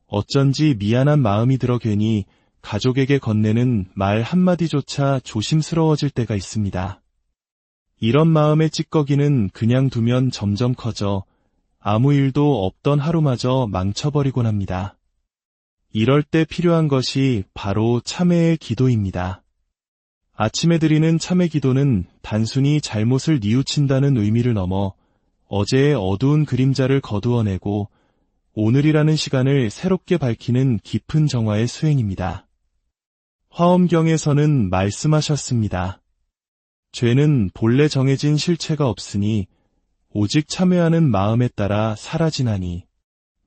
어쩐지 미안한 마음이 들어 괜히 가족에게 건네는 말 한마디조차 조심스러워질 때가 있습니다. 이런 마음의 찌꺼기는 그냥 두면 점점 커져 아무 일도 없던 하루마저 망쳐버리곤 합니다. 이럴 때 필요한 것이 바로 참회의 기도입니다. 아침에 드리는 참회 기도는 단순히 잘못을 뉘우친다는 의미를 넘어 어제의 어두운 그림자를 거두어내고 오늘이라는 시간을 새롭게 밝히는 깊은 정화의 수행입니다. 화엄경에서는 말씀하셨습니다. 죄는 본래 정해진 실체가 없으니 오직 참회하는 마음에 따라 사라지나니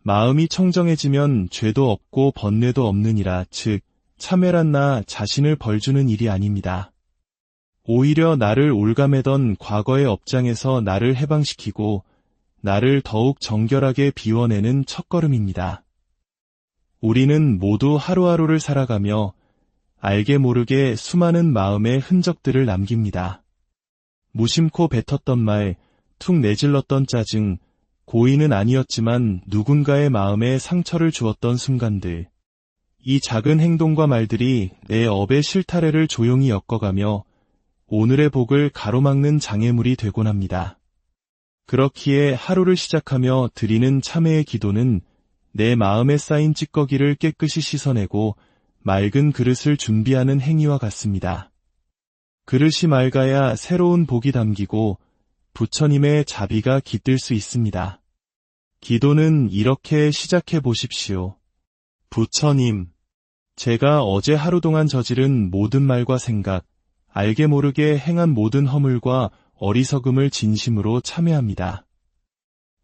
마음이 청정해지면 죄도 없고 번뇌도 없느니라. 즉 참회란 나 자신을 벌주는 일이 아닙니다. 오히려 나를 올가매던 과거의 업장에서 나를 해방시키고 나를 더욱 정결하게 비워내는 첫걸음입니다. 우리는 모두 하루하루를 살아가며 알게 모르게 수많은 마음의 흔적들을 남깁니다. 무심코 뱉었던 말, 툭 내질렀던 짜증, 고의는 아니었지만 누군가의 마음에 상처를 주었던 순간들. 이 작은 행동과 말들이 내 업의 실타래를 조용히 엮어가며 오늘의 복을 가로막는 장애물이 되곤 합니다. 그렇기에 하루를 시작하며 드리는 참회의 기도는 내 마음에 쌓인 찌꺼기를 깨끗이 씻어내고 맑은 그릇을 준비하는 행위와 같습니다. 그릇이 맑아야 새로운 복이 담기고 부처님의 자비가 깃들 수 있습니다. 기도는 이렇게 시작해 보십시오. 부처님, 제가 어제 하루 동안 저지른 모든 말과 생각, 알게 모르게 행한 모든 허물과 어리석음을 진심으로 참회합니다.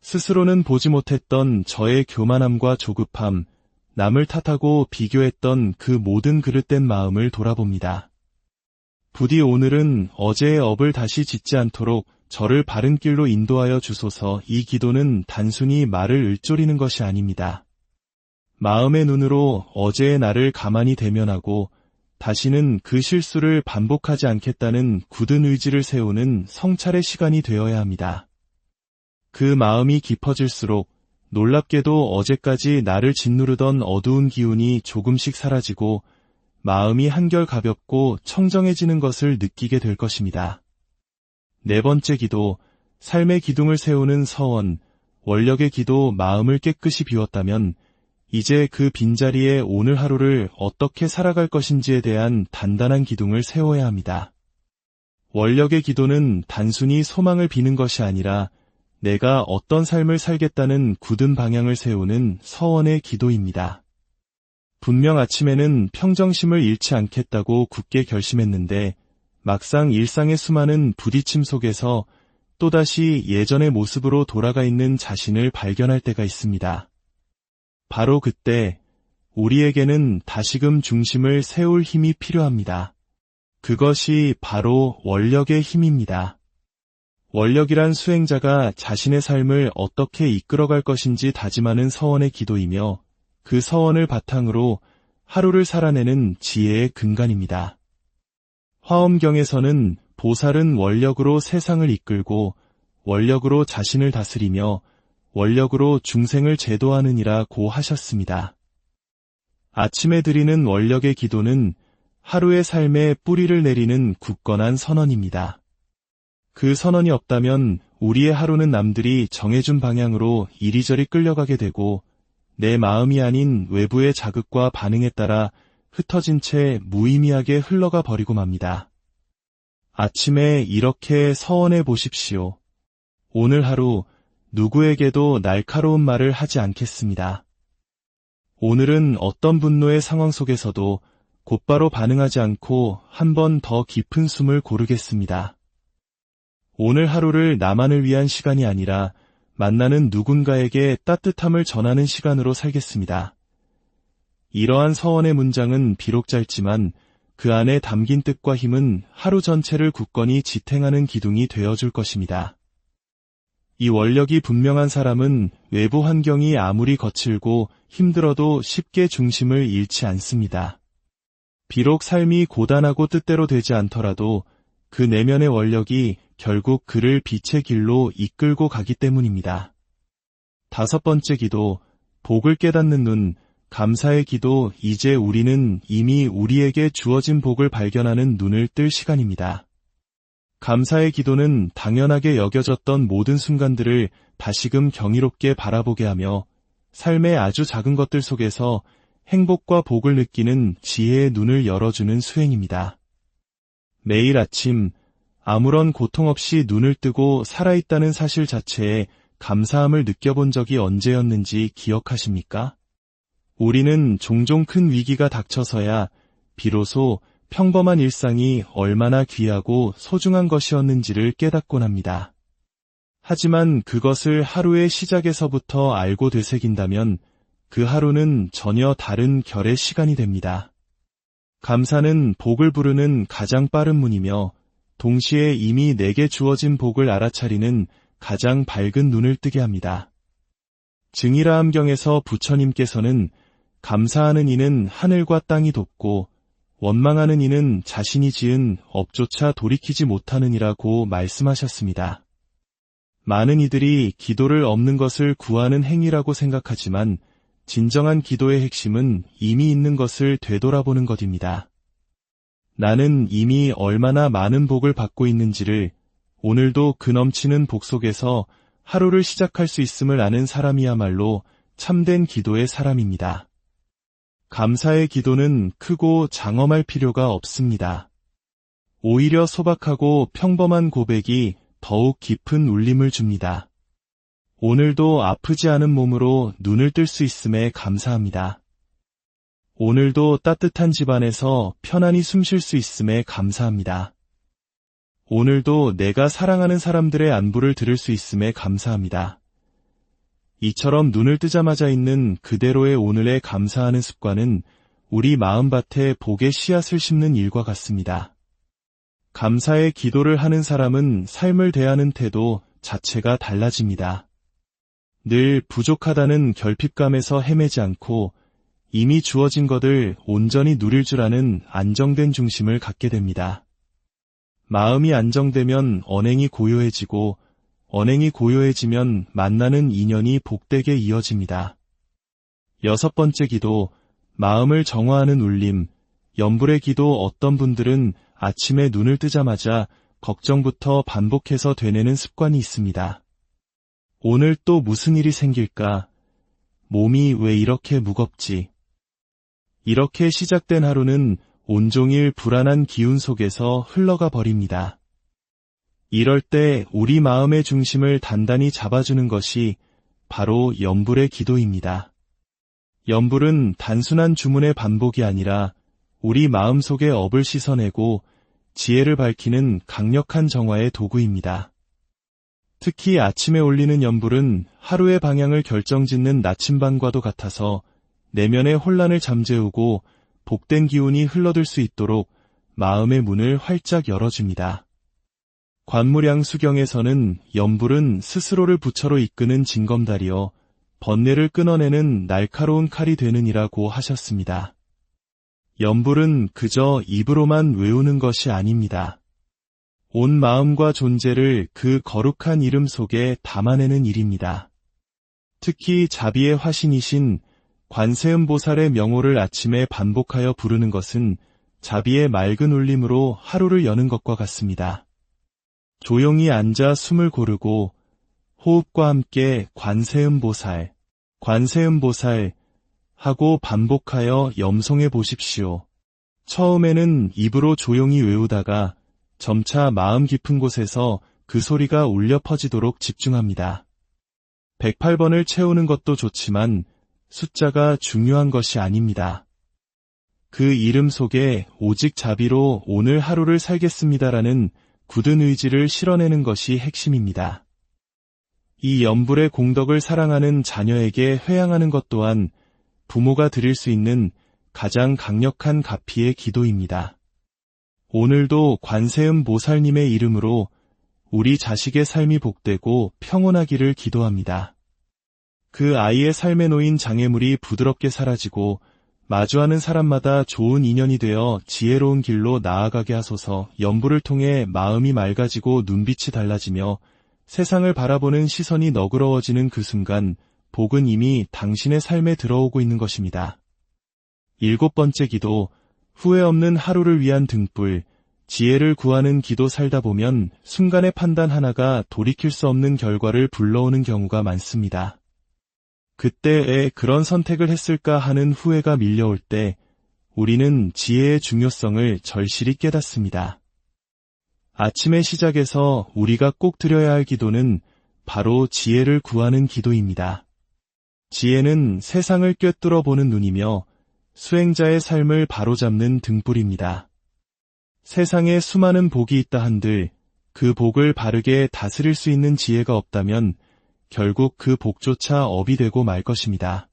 스스로는 보지 못했던 저의 교만함과 조급함, 남을 탓하고 비교했던 그 모든 그릇된 마음을 돌아봅니다. 부디 오늘은 어제의 업을 다시 짓지 않도록 저를 바른 길로 인도하여 주소서. 이 기도는 단순히 말을 읊조리는 것이 아닙니다. 마음의 눈으로 어제의 나를 가만히 대면하고 다시는 그 실수를 반복하지 않겠다는 굳은 의지를 세우는 성찰의 시간이 되어야 합니다. 그 마음이 깊어질수록 놀랍게도 어제까지 나를 짓누르던 어두운 기운이 조금씩 사라지고 마음이 한결 가볍고 청정해지는 것을 느끼게 될 것입니다. 네 번째 기도, 삶의 기둥을 세우는 서원, 원력의 기도 마음을 깨끗이 비웠다면 이제 그 빈자리에 오늘 하루를 어떻게 살아갈 것인지에 대한 단단한 기둥을 세워야 합니다. 원력의 기도는 단순히 소망을 비는 것이 아니라 내가 어떤 삶을 살겠다는 굳은 방향을 세우는 서원의 기도입니다. 분명 아침에는 평정심을 잃지 않겠다고 굳게 결심했는데 막상 일상의 수많은 부딪힘 속에서 또다시 예전의 모습으로 돌아가 있는 자신을 발견할 때가 있습니다. 바로 그때 우리에게는 다시금 중심을 세울 힘이 필요합니다. 그것이 바로 원력의 힘입니다. 원력이란 수행자가 자신의 삶을 어떻게 이끌어갈 것인지 다짐하는 서원의 기도이며 그 서원을 바탕으로 하루를 살아내는 지혜의 근간입니다. 화엄경에서는 보살은 원력으로 세상을 이끌고 원력으로 자신을 다스리며 원력으로 중생을 제도하느니라고 하셨습니다. 아침에 드리는 원력의 기도는 하루의 삶에 뿌리를 내리는 굳건한 선언입니다. 그 선언이 없다면 우리의 하루는 남들이 정해준 방향으로 이리저리 끌려가게 되고 내 마음이 아닌 외부의 자극과 반응에 따라 흩어진 채 무의미하게 흘러가 버리고 맙니다. 아침에 이렇게 서원해 보십시오. 오늘 하루 누구에게도 날카로운 말을 하지 않겠습니다. 오늘은 어떤 분노의 상황 속에서도 곧바로 반응하지 않고 한 번 더 깊은 숨을 고르겠습니다. 오늘 하루를 나만을 위한 시간이 아니라 만나는 누군가에게 따뜻함을 전하는 시간으로 살겠습니다. 이러한 서원의 문장은 비록 짧지만 그 안에 담긴 뜻과 힘은 하루 전체를 굳건히 지탱하는 기둥이 되어줄 것입니다. 이 원력이 분명한 사람은 외부 환경이 아무리 거칠고 힘들어도 쉽게 중심을 잃지 않습니다. 비록 삶이 고단하고 뜻대로 되지 않더라도 그 내면의 원력이 결국 그를 빛의 길로 이끌고 가기 때문입니다. 5번째 기도, 복을 깨닫는 눈, 감사의 기도. 이제 우리는 이미 우리에게 주어진 복을 발견하는 눈을 뜰 시간입니다. 감사의 기도는 당연하게 여겨졌던 모든 순간들을 다시금 경이롭게 바라보게 하며 삶의 아주 작은 것들 속에서 행복과 복을 느끼는 지혜의 눈을 열어주는 수행입니다. 매일 아침 아무런 고통 없이 눈을 뜨고 살아있다는 사실 자체에 감사함을 느껴본 적이 언제였는지 기억하십니까? 우리는 종종 큰 위기가 닥쳐서야 비로소 평범한 일상이 얼마나 귀하고 소중한 것이었는지를 깨닫곤 합니다. 하지만 그것을 하루의 시작에서부터 알고 되새긴다면 그 하루는 전혀 다른 결의 시간이 됩니다. 감사는 복을 부르는 가장 빠른 문이며 동시에 이미 내게 주어진 복을 알아차리는 가장 밝은 눈을 뜨게 합니다. 증일화엄경에서 부처님께서는 감사하는 이는 하늘과 땅이 돕고 원망하는 이는 자신이 지은 업조차 돌이키지 못하느니라고 말씀하셨습니다. 많은 이들이 기도를 없는 것을 구하는 행위라고 생각하지만 진정한 기도의 핵심은 이미 있는 것을 되돌아보는 것입니다. 나는 이미 얼마나 많은 복을 받고 있는지를 오늘도 그 넘치는 복 속에서 하루를 시작할 수 있음을 아는 사람이야말로 참된 기도의 사람입니다. 감사의 기도는 크고 장엄할 필요가 없습니다. 오히려 소박하고 평범한 고백이 더욱 깊은 울림을 줍니다. 오늘도 아프지 않은 몸으로 눈을 뜰 수 있음에 감사합니다. 오늘도 따뜻한 집안에서 편안히 숨 쉴 수 있음에 감사합니다. 오늘도 내가 사랑하는 사람들의 안부를 들을 수 있음에 감사합니다. 이처럼 눈을 뜨자마자 있는 그대로의 오늘에 감사하는 습관은 우리 마음밭에 복의 씨앗을 심는 일과 같습니다. 감사의 기도를 하는 사람은 삶을 대하는 태도 자체가 달라집니다. 늘 부족하다는 결핍감에서 헤매지 않고 이미 주어진 것을 온전히 누릴 줄 아는 안정된 중심을 갖게 됩니다. 마음이 안정되면 언행이 고요해지고 언행이 고요해지면 만나는 인연이 복되게 이어집니다. 6번째 기도, 마음을 정화하는 울림. 염불의 기도. 어떤 분들은 아침에 눈을 뜨자마자 걱정부터 반복해서 되뇌는 습관이 있습니다. 오늘 또 무슨 일이 생길까? 몸이 왜 이렇게 무겁지? 이렇게 시작된 하루는 온종일 불안한 기운 속에서 흘러가 버립니다. 이럴 때 우리 마음의 중심을 단단히 잡아주는 것이 바로 염불의 기도입니다. 염불은 단순한 주문의 반복이 아니라 우리 마음속의 업을 씻어내고 지혜를 밝히는 강력한 정화의 도구입니다. 특히 아침에 올리는 염불은 하루의 방향을 결정짓는 나침반과도 같아서 내면의 혼란을 잠재우고 복된 기운이 흘러들 수 있도록 마음의 문을 활짝 열어줍니다. 관무량 수경에서는 염불은 스스로를 부처로 이끄는 징검다리여 번뇌를 끊어내는 날카로운 칼이 되느니라고 하셨습니다. 염불은 그저 입으로만 외우는 것이 아닙니다. 온 마음과 존재를 그 거룩한 이름 속에 담아내는 일입니다. 특히 자비의 화신이신 관세음보살의 명호를 아침에 반복하여 부르는 것은 자비의 맑은 울림으로 하루를 여는 것과 같습니다. 조용히 앉아 숨을 고르고 호흡과 함께 관세음보살, 관세음보살 하고 반복하여 염송해 보십시오. 처음에는 입으로 조용히 외우다가 점차 마음 깊은 곳에서 그 소리가 울려 퍼지도록 집중합니다. 108번을 채우는 것도 좋지만 숫자가 중요한 것이 아닙니다. 그 이름 속에 오직 자비로 오늘 하루를 살겠습니다라는 굳은 의지를 실어내는 것이 핵심입니다. 이 염불의 공덕을 사랑하는 자녀에게 회양하는 것 또한 부모가 드릴 수 있는 가장 강력한 가피의 기도입니다. 오늘도 관세음 보살님의 이름으로 우리 자식의 삶이 복되고 평온하기를 기도합니다. 그 아이의 삶에 놓인 장애물이 부드럽게 사라지고 마주하는 사람마다 좋은 인연이 되어 지혜로운 길로 나아가게 하소서. 염불을 통해 마음이 맑아지고 눈빛이 달라지며 세상을 바라보는 시선이 너그러워지는 그 순간 복은 이미 당신의 삶에 들어오고 있는 것입니다. 7번째 기도, 후회 없는 하루를 위한 등불, 지혜를 구하는 기도. 살다 보면 순간의 판단 하나가 돌이킬 수 없는 결과를 불러오는 경우가 많습니다. 그때에 그런 선택을 했을까 하는 후회가 밀려올 때 우리는 지혜의 중요성을 절실히 깨닫습니다. 아침의 시작에서 우리가 꼭 드려야 할 기도는 바로 지혜를 구하는 기도입니다. 지혜는 세상을 꿰뚫어 보는 눈이며 수행자의 삶을 바로잡는 등불입니다. 세상에 수많은 복이 있다 한들 그 복을 바르게 다스릴 수 있는 지혜가 없다면 결국 그 복조차 업이 되고 말 것입니다.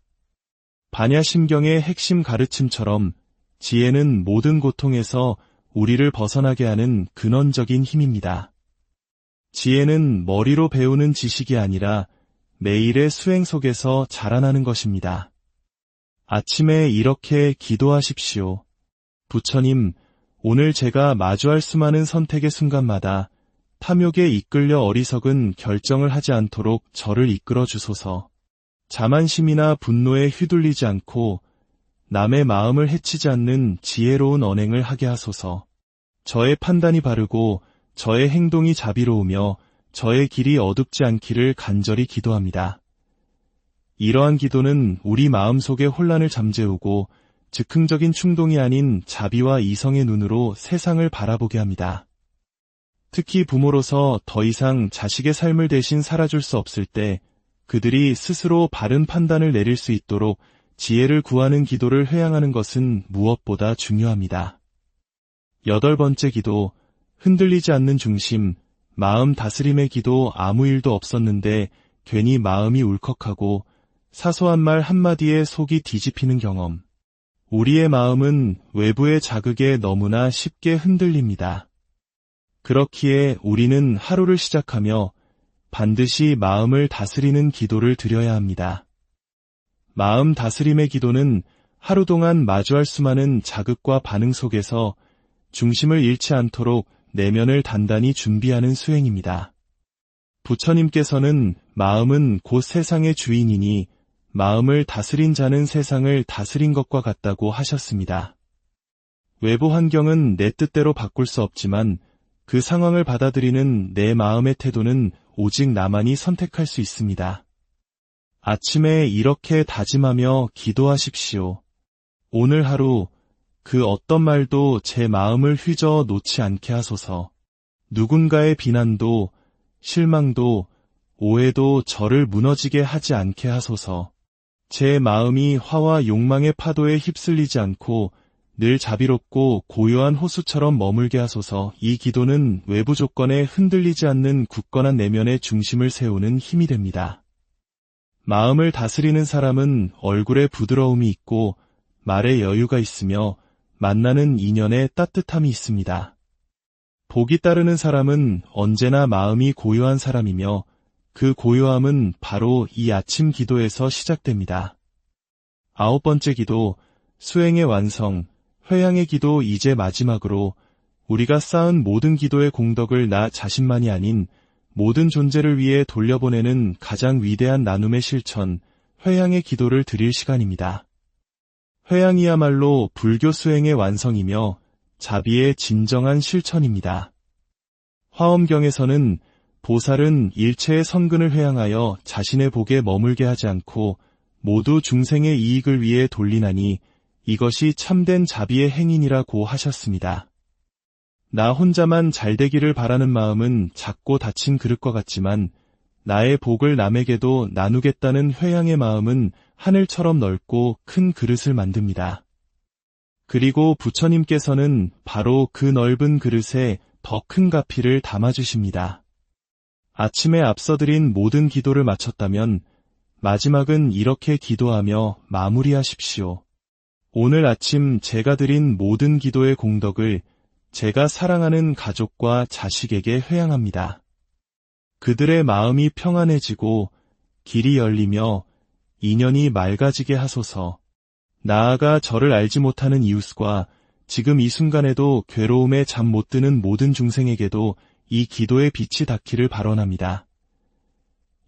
반야심경의 핵심 가르침처럼 지혜는 모든 고통에서 우리를 벗어나게 하는 근원적인 힘입니다. 지혜는 머리로 배우는 지식이 아니라 매일의 수행 속에서 자라나는 것입니다. 아침에 이렇게 기도하십시오. 부처님, 오늘 제가 마주할 수많은 선택의 순간마다 탐욕에 이끌려 어리석은 결정을 하지 않도록 저를 이끌어 주소서. 자만심이나 분노에 휘둘리지 않고 남의 마음을 해치지 않는 지혜로운 언행을 하게 하소서. 저의 판단이 바르고 저의 행동이 자비로우며 저의 길이 어둡지 않기를 간절히 기도합니다. 이러한 기도는 우리 마음속의 혼란을 잠재우고 즉흥적인 충동이 아닌 자비와 이성의 눈으로 세상을 바라보게 합니다. 특히 부모로서 더 이상 자식의 삶을 대신 살아줄 수 없을 때 그들이 스스로 바른 판단을 내릴 수 있도록 지혜를 구하는 기도를 회양하는 것은 무엇보다 중요합니다. 8번째 기도, 흔들리지 않는 중심, 마음 다스림의 기도. 아무 일도 없었는데 괜히 마음이 울컥하고 사소한 말 한마디에 속이 뒤집히는 경험. 우리의 마음은 외부의 자극에 너무나 쉽게 흔들립니다. 그렇기에 우리는 하루를 시작하며 반드시 마음을 다스리는 기도를 드려야 합니다. 마음 다스림의 기도는 하루 동안 마주할 수많은 자극과 반응 속에서 중심을 잃지 않도록 내면을 단단히 준비하는 수행입니다. 부처님께서는 마음은 곧 세상의 주인이니 마음을 다스린 자는 세상을 다스린 것과 같다고 하셨습니다. 외부 환경은 내 뜻대로 바꿀 수 없지만 그 상황을 받아들이는 내 마음의 태도는 오직 나만이 선택할 수 있습니다. 아침에 이렇게 다짐하며 기도하십시오. 오늘 하루 그 어떤 말도 제 마음을 휘저어 놓지 않게 하소서. 누군가의 비난도 실망도 오해도 저를 무너지게 하지 않게 하소서. 제 마음이 화와 욕망의 파도에 휩쓸리지 않고 늘 자비롭고 고요한 호수처럼 머물게 하소서. 이 기도는 외부 조건에 흔들리지 않는 굳건한 내면의 중심을 세우는 힘이 됩니다. 마음을 다스리는 사람은 얼굴에 부드러움이 있고 말에 여유가 있으며 만나는 인연에 따뜻함이 있습니다. 복이 따르는 사람은 언제나 마음이 고요한 사람이며 그 고요함은 바로 이 아침 기도에서 시작됩니다. 9번째 기도, 수행의 완성, 회향의 기도. 이제 마지막으로 우리가 쌓은 모든 기도의 공덕을 나 자신만이 아닌 모든 존재를 위해 돌려보내는 가장 위대한 나눔의 실천, 회향의 기도를 드릴 시간입니다. 회향이야말로 불교 수행의 완성이며 자비의 진정한 실천입니다. 화엄경에서는 보살은 일체의 선근을 회향하여 자신의 복에 머물게 하지 않고 모두 중생의 이익을 위해 돌리나니 이것이 참된 자비의 행인이라고 하셨습니다. 나 혼자만 잘되기를 바라는 마음은 작고 닫힌 그릇과 같지만 나의 복을 남에게도 나누겠다는 회향의 마음은 하늘처럼 넓고 큰 그릇을 만듭니다. 그리고 부처님께서는 바로 그 넓은 그릇에 더 큰 가피를 담아주십니다. 아침에 앞서 드린 모든 기도를 마쳤다면 마지막은 이렇게 기도하며 마무리하십시오. 오늘 아침 제가 드린 모든 기도의 공덕을 제가 사랑하는 가족과 자식에게 회향합니다. 그들의 마음이 평안해지고 길이 열리며 인연이 맑아지게 하소서. 나아가 저를 알지 못하는 이웃과 지금 이 순간에도 괴로움에 잠 못 드는 모든 중생에게도 이 기도의 빛이 닿기를 발언합니다.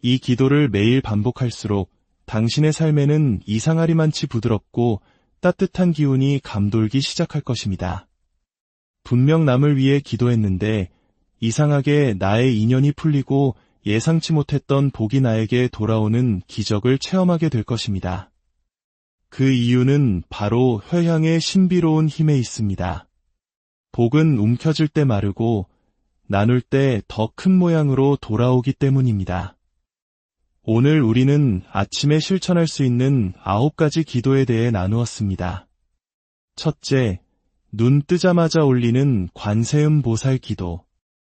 이 기도를 매일 반복할수록 당신의 삶에는 이상하리만치 부드럽고 따뜻한 기운이 감돌기 시작할 것입니다. 분명 남을 위해 기도했는데 이상하게 나의 인연이 풀리고 예상치 못했던 복이 나에게 돌아오는 기적을 체험하게 될 것입니다. 그 이유는 바로 회향의 신비로운 힘에 있습니다. 복은 움켜질 때 마르고 나눌 때 더 큰 모양으로 돌아오기 때문입니다. 오늘 우리는 아침에 실천할 수 있는 9가지 기도에 대해 나누었습니다. 첫째, 눈 뜨자마자 올리는 관세음 보살 기도.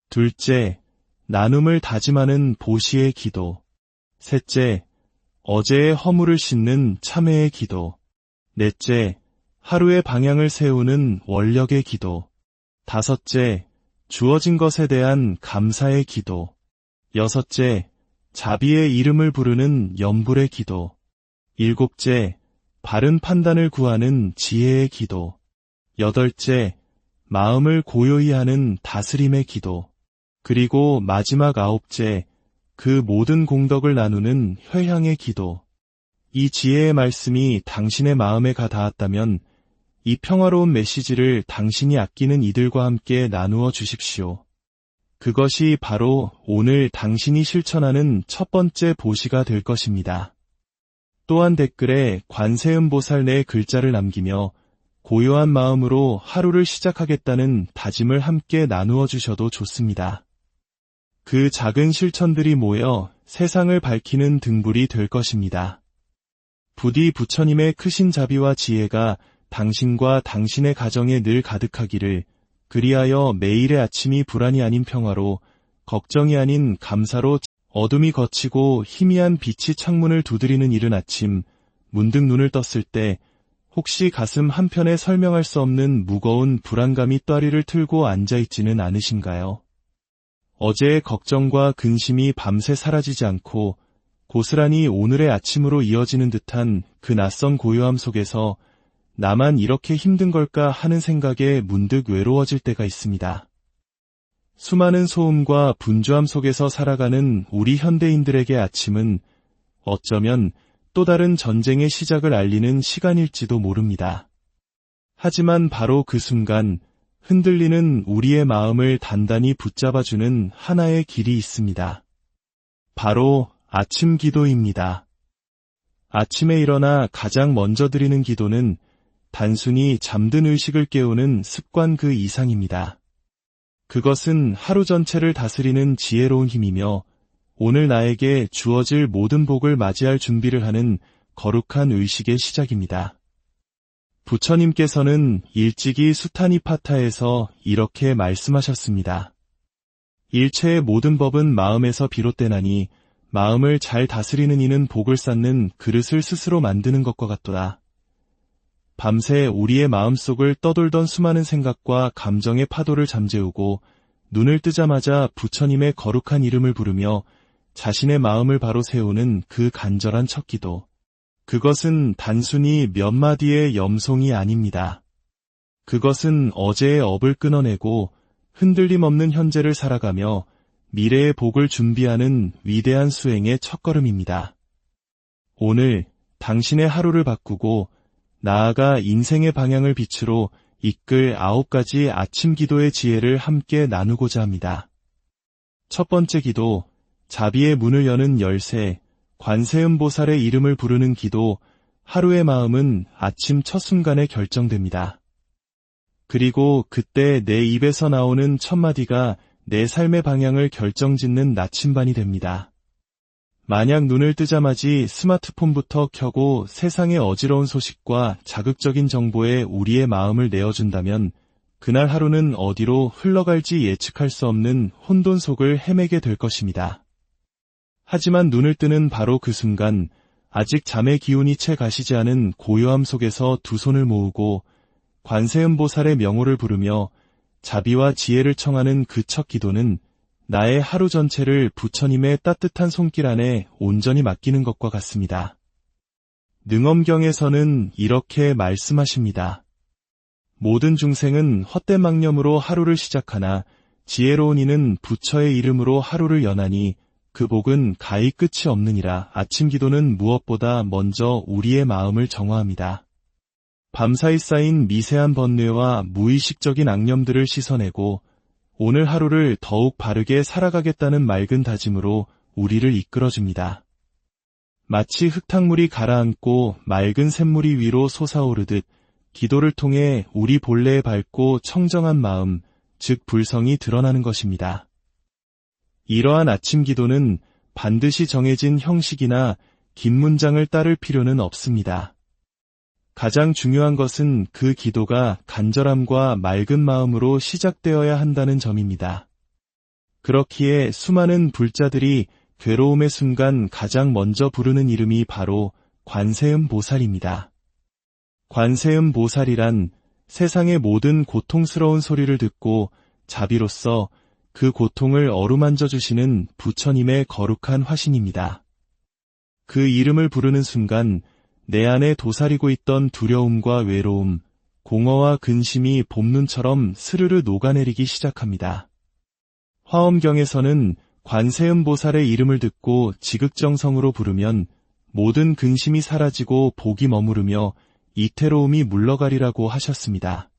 둘째, 나눔을 다짐하는 보시의 기도. 셋째, 어제의 허물을 씻는 참회의 기도. 넷째, 하루의 방향을 세우는 원력의 기도. 다섯째, 주어진 것에 대한 감사의 기도. 여섯째, 자비의 이름을 부르는 염불의 기도. 일곱째, 바른 판단을 구하는 지혜의 기도. 여덟째, 마음을 고요히 하는 다스림의 기도. 그리고 마지막 9째, 그 모든 공덕을 나누는 회향의 기도. 이 지혜의 말씀이 당신의 마음에 가 닿았다면 이 평화로운 메시지를 당신이 아끼는 이들과 함께 나누어 주십시오. 그것이 바로 오늘 당신이 실천하는 첫 번째 보시가 될 것입니다. 또한 댓글에 관세음보살 내 글자를 남기며 고요한 마음으로 하루를 시작하겠다는 다짐을 함께 나누어 주셔도 좋습니다. 그 작은 실천들이 모여 세상을 밝히는 등불이 될 것입니다. 부디 부처님의 크신 자비와 지혜가 당신과 당신의 가정에 늘 가득하기를, 그리하여 매일의 아침이 불안이 아닌 평화로, 걱정이 아닌 감사로, 어둠이 걷히고 희미한 빛이 창문을 두드리는 이른 아침, 문득 눈을 떴을 때 혹시 가슴 한편에 설명할 수 없는 무거운 불안감이 또아리를 틀고 앉아있지는 않으신가요? 어제의 걱정과 근심이 밤새 사라지지 않고 고스란히 오늘의 아침으로 이어지는 듯한 그 낯선 고요함 속에서 나만 이렇게 힘든 걸까 하는 생각에 문득 외로워질 때가 있습니다. 수많은 소음과 분주함 속에서 살아가는 우리 현대인들에게 아침은 어쩌면 또 다른 전쟁의 시작을 알리는 시간일지도 모릅니다. 하지만 바로 그 순간 흔들리는 우리의 마음을 단단히 붙잡아주는 하나의 길이 있습니다. 바로 아침 기도입니다. 아침에 일어나 가장 먼저 드리는 기도는 단순히 잠든 의식을 깨우는 습관 그 이상입니다. 그것은 하루 전체를 다스리는 지혜로운 힘이며 오늘 나에게 주어질 모든 복을 맞이할 준비를 하는 거룩한 의식의 시작입니다. 부처님께서는 일찍이 수타니파타에서 이렇게 말씀하셨습니다. 일체의 모든 법은 마음에서 비롯되나니 마음을 잘 다스리는 이는 복을 쌓는 그릇을 스스로 만드는 것과 같도다. 밤새 우리의 마음속을 떠돌던 수많은 생각과 감정의 파도를 잠재우고 눈을 뜨자마자 부처님의 거룩한 이름을 부르며 자신의 마음을 바로 세우는 그 간절한 첫 기도. 그것은 단순히 몇 마디의 염송이 아닙니다. 그것은 어제의 업을 끊어내고 흔들림 없는 현재를 살아가며 미래의 복을 준비하는 위대한 수행의 첫걸음입니다. 오늘 당신의 하루를 바꾸고 나아가 인생의 방향을 빛으로 이끌 9가지 아침 기도의 지혜를 함께 나누고자 합니다. 첫 번째 기도, 자비의 문을 여는 열쇠, 관세음보살의 이름을 부르는 기도. 하루의 마음은 아침 첫 순간에 결정됩니다. 그리고 그때 내 입에서 나오는 첫 마디가 내 삶의 방향을 결정짓는 나침반이 됩니다. 만약 눈을 뜨자마자 스마트폰부터 켜고 세상의 어지러운 소식과 자극적인 정보에 우리의 마음을 내어준다면 그날 하루는 어디로 흘러갈지 예측할 수 없는 혼돈 속을 헤매게 될 것입니다. 하지만 눈을 뜨는 바로 그 순간 아직 잠의 기운이 채 가시지 않은 고요함 속에서 두 손을 모으고 관세음보살의 명호를 부르며 자비와 지혜를 청하는 그 첫 기도는 나의 하루 전체를 부처님의 따뜻한 손길 안에 온전히 맡기는 것과 같습니다. 능엄경에서는 이렇게 말씀하십니다. 모든 중생은 헛된 망념으로 하루를 시작하나 지혜로운 이는 부처의 이름으로 하루를 여나니 그 복은 가히 끝이 없느니라. 아침 기도는 무엇보다 먼저 우리의 마음을 정화합니다. 밤사이 쌓인 미세한 번뇌와 무의식적인 악념들을 씻어내고 오늘 하루를 더욱 바르게 살아가겠다는 맑은 다짐으로 우리를 이끌어줍니다. 마치 흙탕물이 가라앉고 맑은 샘물이 위로 솟아오르듯 기도를 통해 우리 본래의 밝고 청정한 마음, 즉 불성이 드러나는 것입니다. 이러한 아침 기도는 반드시 정해진 형식이나 긴 문장을 따를 필요는 없습니다. 가장 중요한 것은 그 기도가 간절함과 맑은 마음으로 시작되어야 한다는 점입니다. 그렇기에 수많은 불자들이 괴로움의 순간 가장 먼저 부르는 이름이 바로 관세음보살입니다. 관세음보살이란 세상의 모든 고통스러운 소리를 듣고 자비로써 그 고통을 어루만져 주시는 부처님의 거룩한 화신입니다. 그 이름을 부르는 순간 내 안에 도사리고 있던 두려움과 외로움, 공허와 근심이 봄눈처럼 스르르 녹아내리기 시작합니다. 화엄경에서는 관세음보살의 이름을 듣고 지극정성으로 부르면 모든 근심이 사라지고 복이 머무르며 이태로움이 물러가리라고 하셨습니다.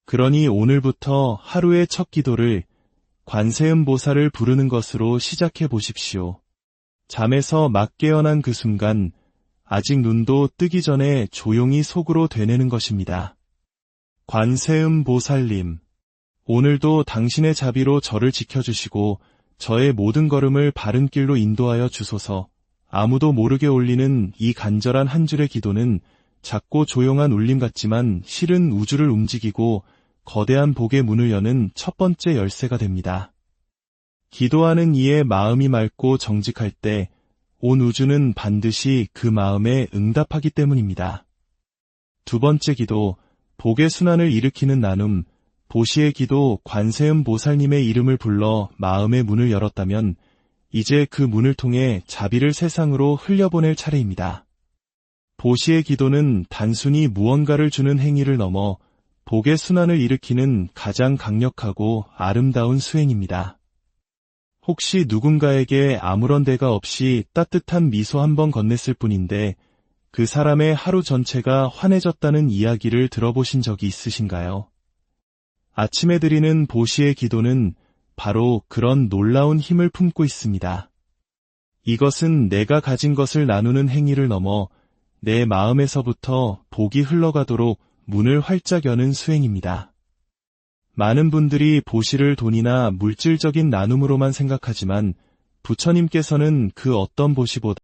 그러니 오늘부터 하루의 첫 기도를 관세음보살을 부르는 것으로 시작해 보십시오. 잠에서 막 깨어난 그 순간 아직 눈도 뜨기 전에 조용히 속으로 되뇌는 것입니다. 관세음보살님, 오늘도 당신의 자비로 저를 지켜주시고 저의 모든 걸음을 바른 길로 인도하여 주소서. 아무도 모르게 올리는 이 간절한 한 줄의 기도는 작고 조용한 울림 같지만 실은 우주를 움직이고 거대한 복의 문을 여는 첫 번째 열쇠가 됩니다. 기도하는 이의 마음이 맑고 정직할 때 온 우주는 반드시 그 마음에 응답하기 때문입니다. 두 번째 기도, 복의 순환을 일으키는 나눔. 보시의 기도, 관세음보살님의 이름을 불러 마음의 문을 열었다면 이제 그 문을 통해 자비를 세상으로 흘려보낼 차례입니다. 보시의 기도는 단순히 무언가를 주는 행위를 넘어 복의 순환을 일으키는 가장 강력하고 아름다운 수행입니다. 혹시 누군가에게 아무런 대가 없이 따뜻한 미소 한 번 건넸을 뿐인데 그 사람의 하루 전체가 환해졌다는 이야기를 들어보신 적이 있으신가요? 아침에 드리는 보시의 기도는 바로 그런 놀라운 힘을 품고 있습니다. 이것은 내가 가진 것을 나누는 행위를 넘어 내 마음에서부터 복이 흘러가도록 문을 활짝 여는 수행입니다. 많은 분들이 보시를 돈이나 물질적인 나눔으로만 생각하지만 부처님께서는 그 어떤 보시보다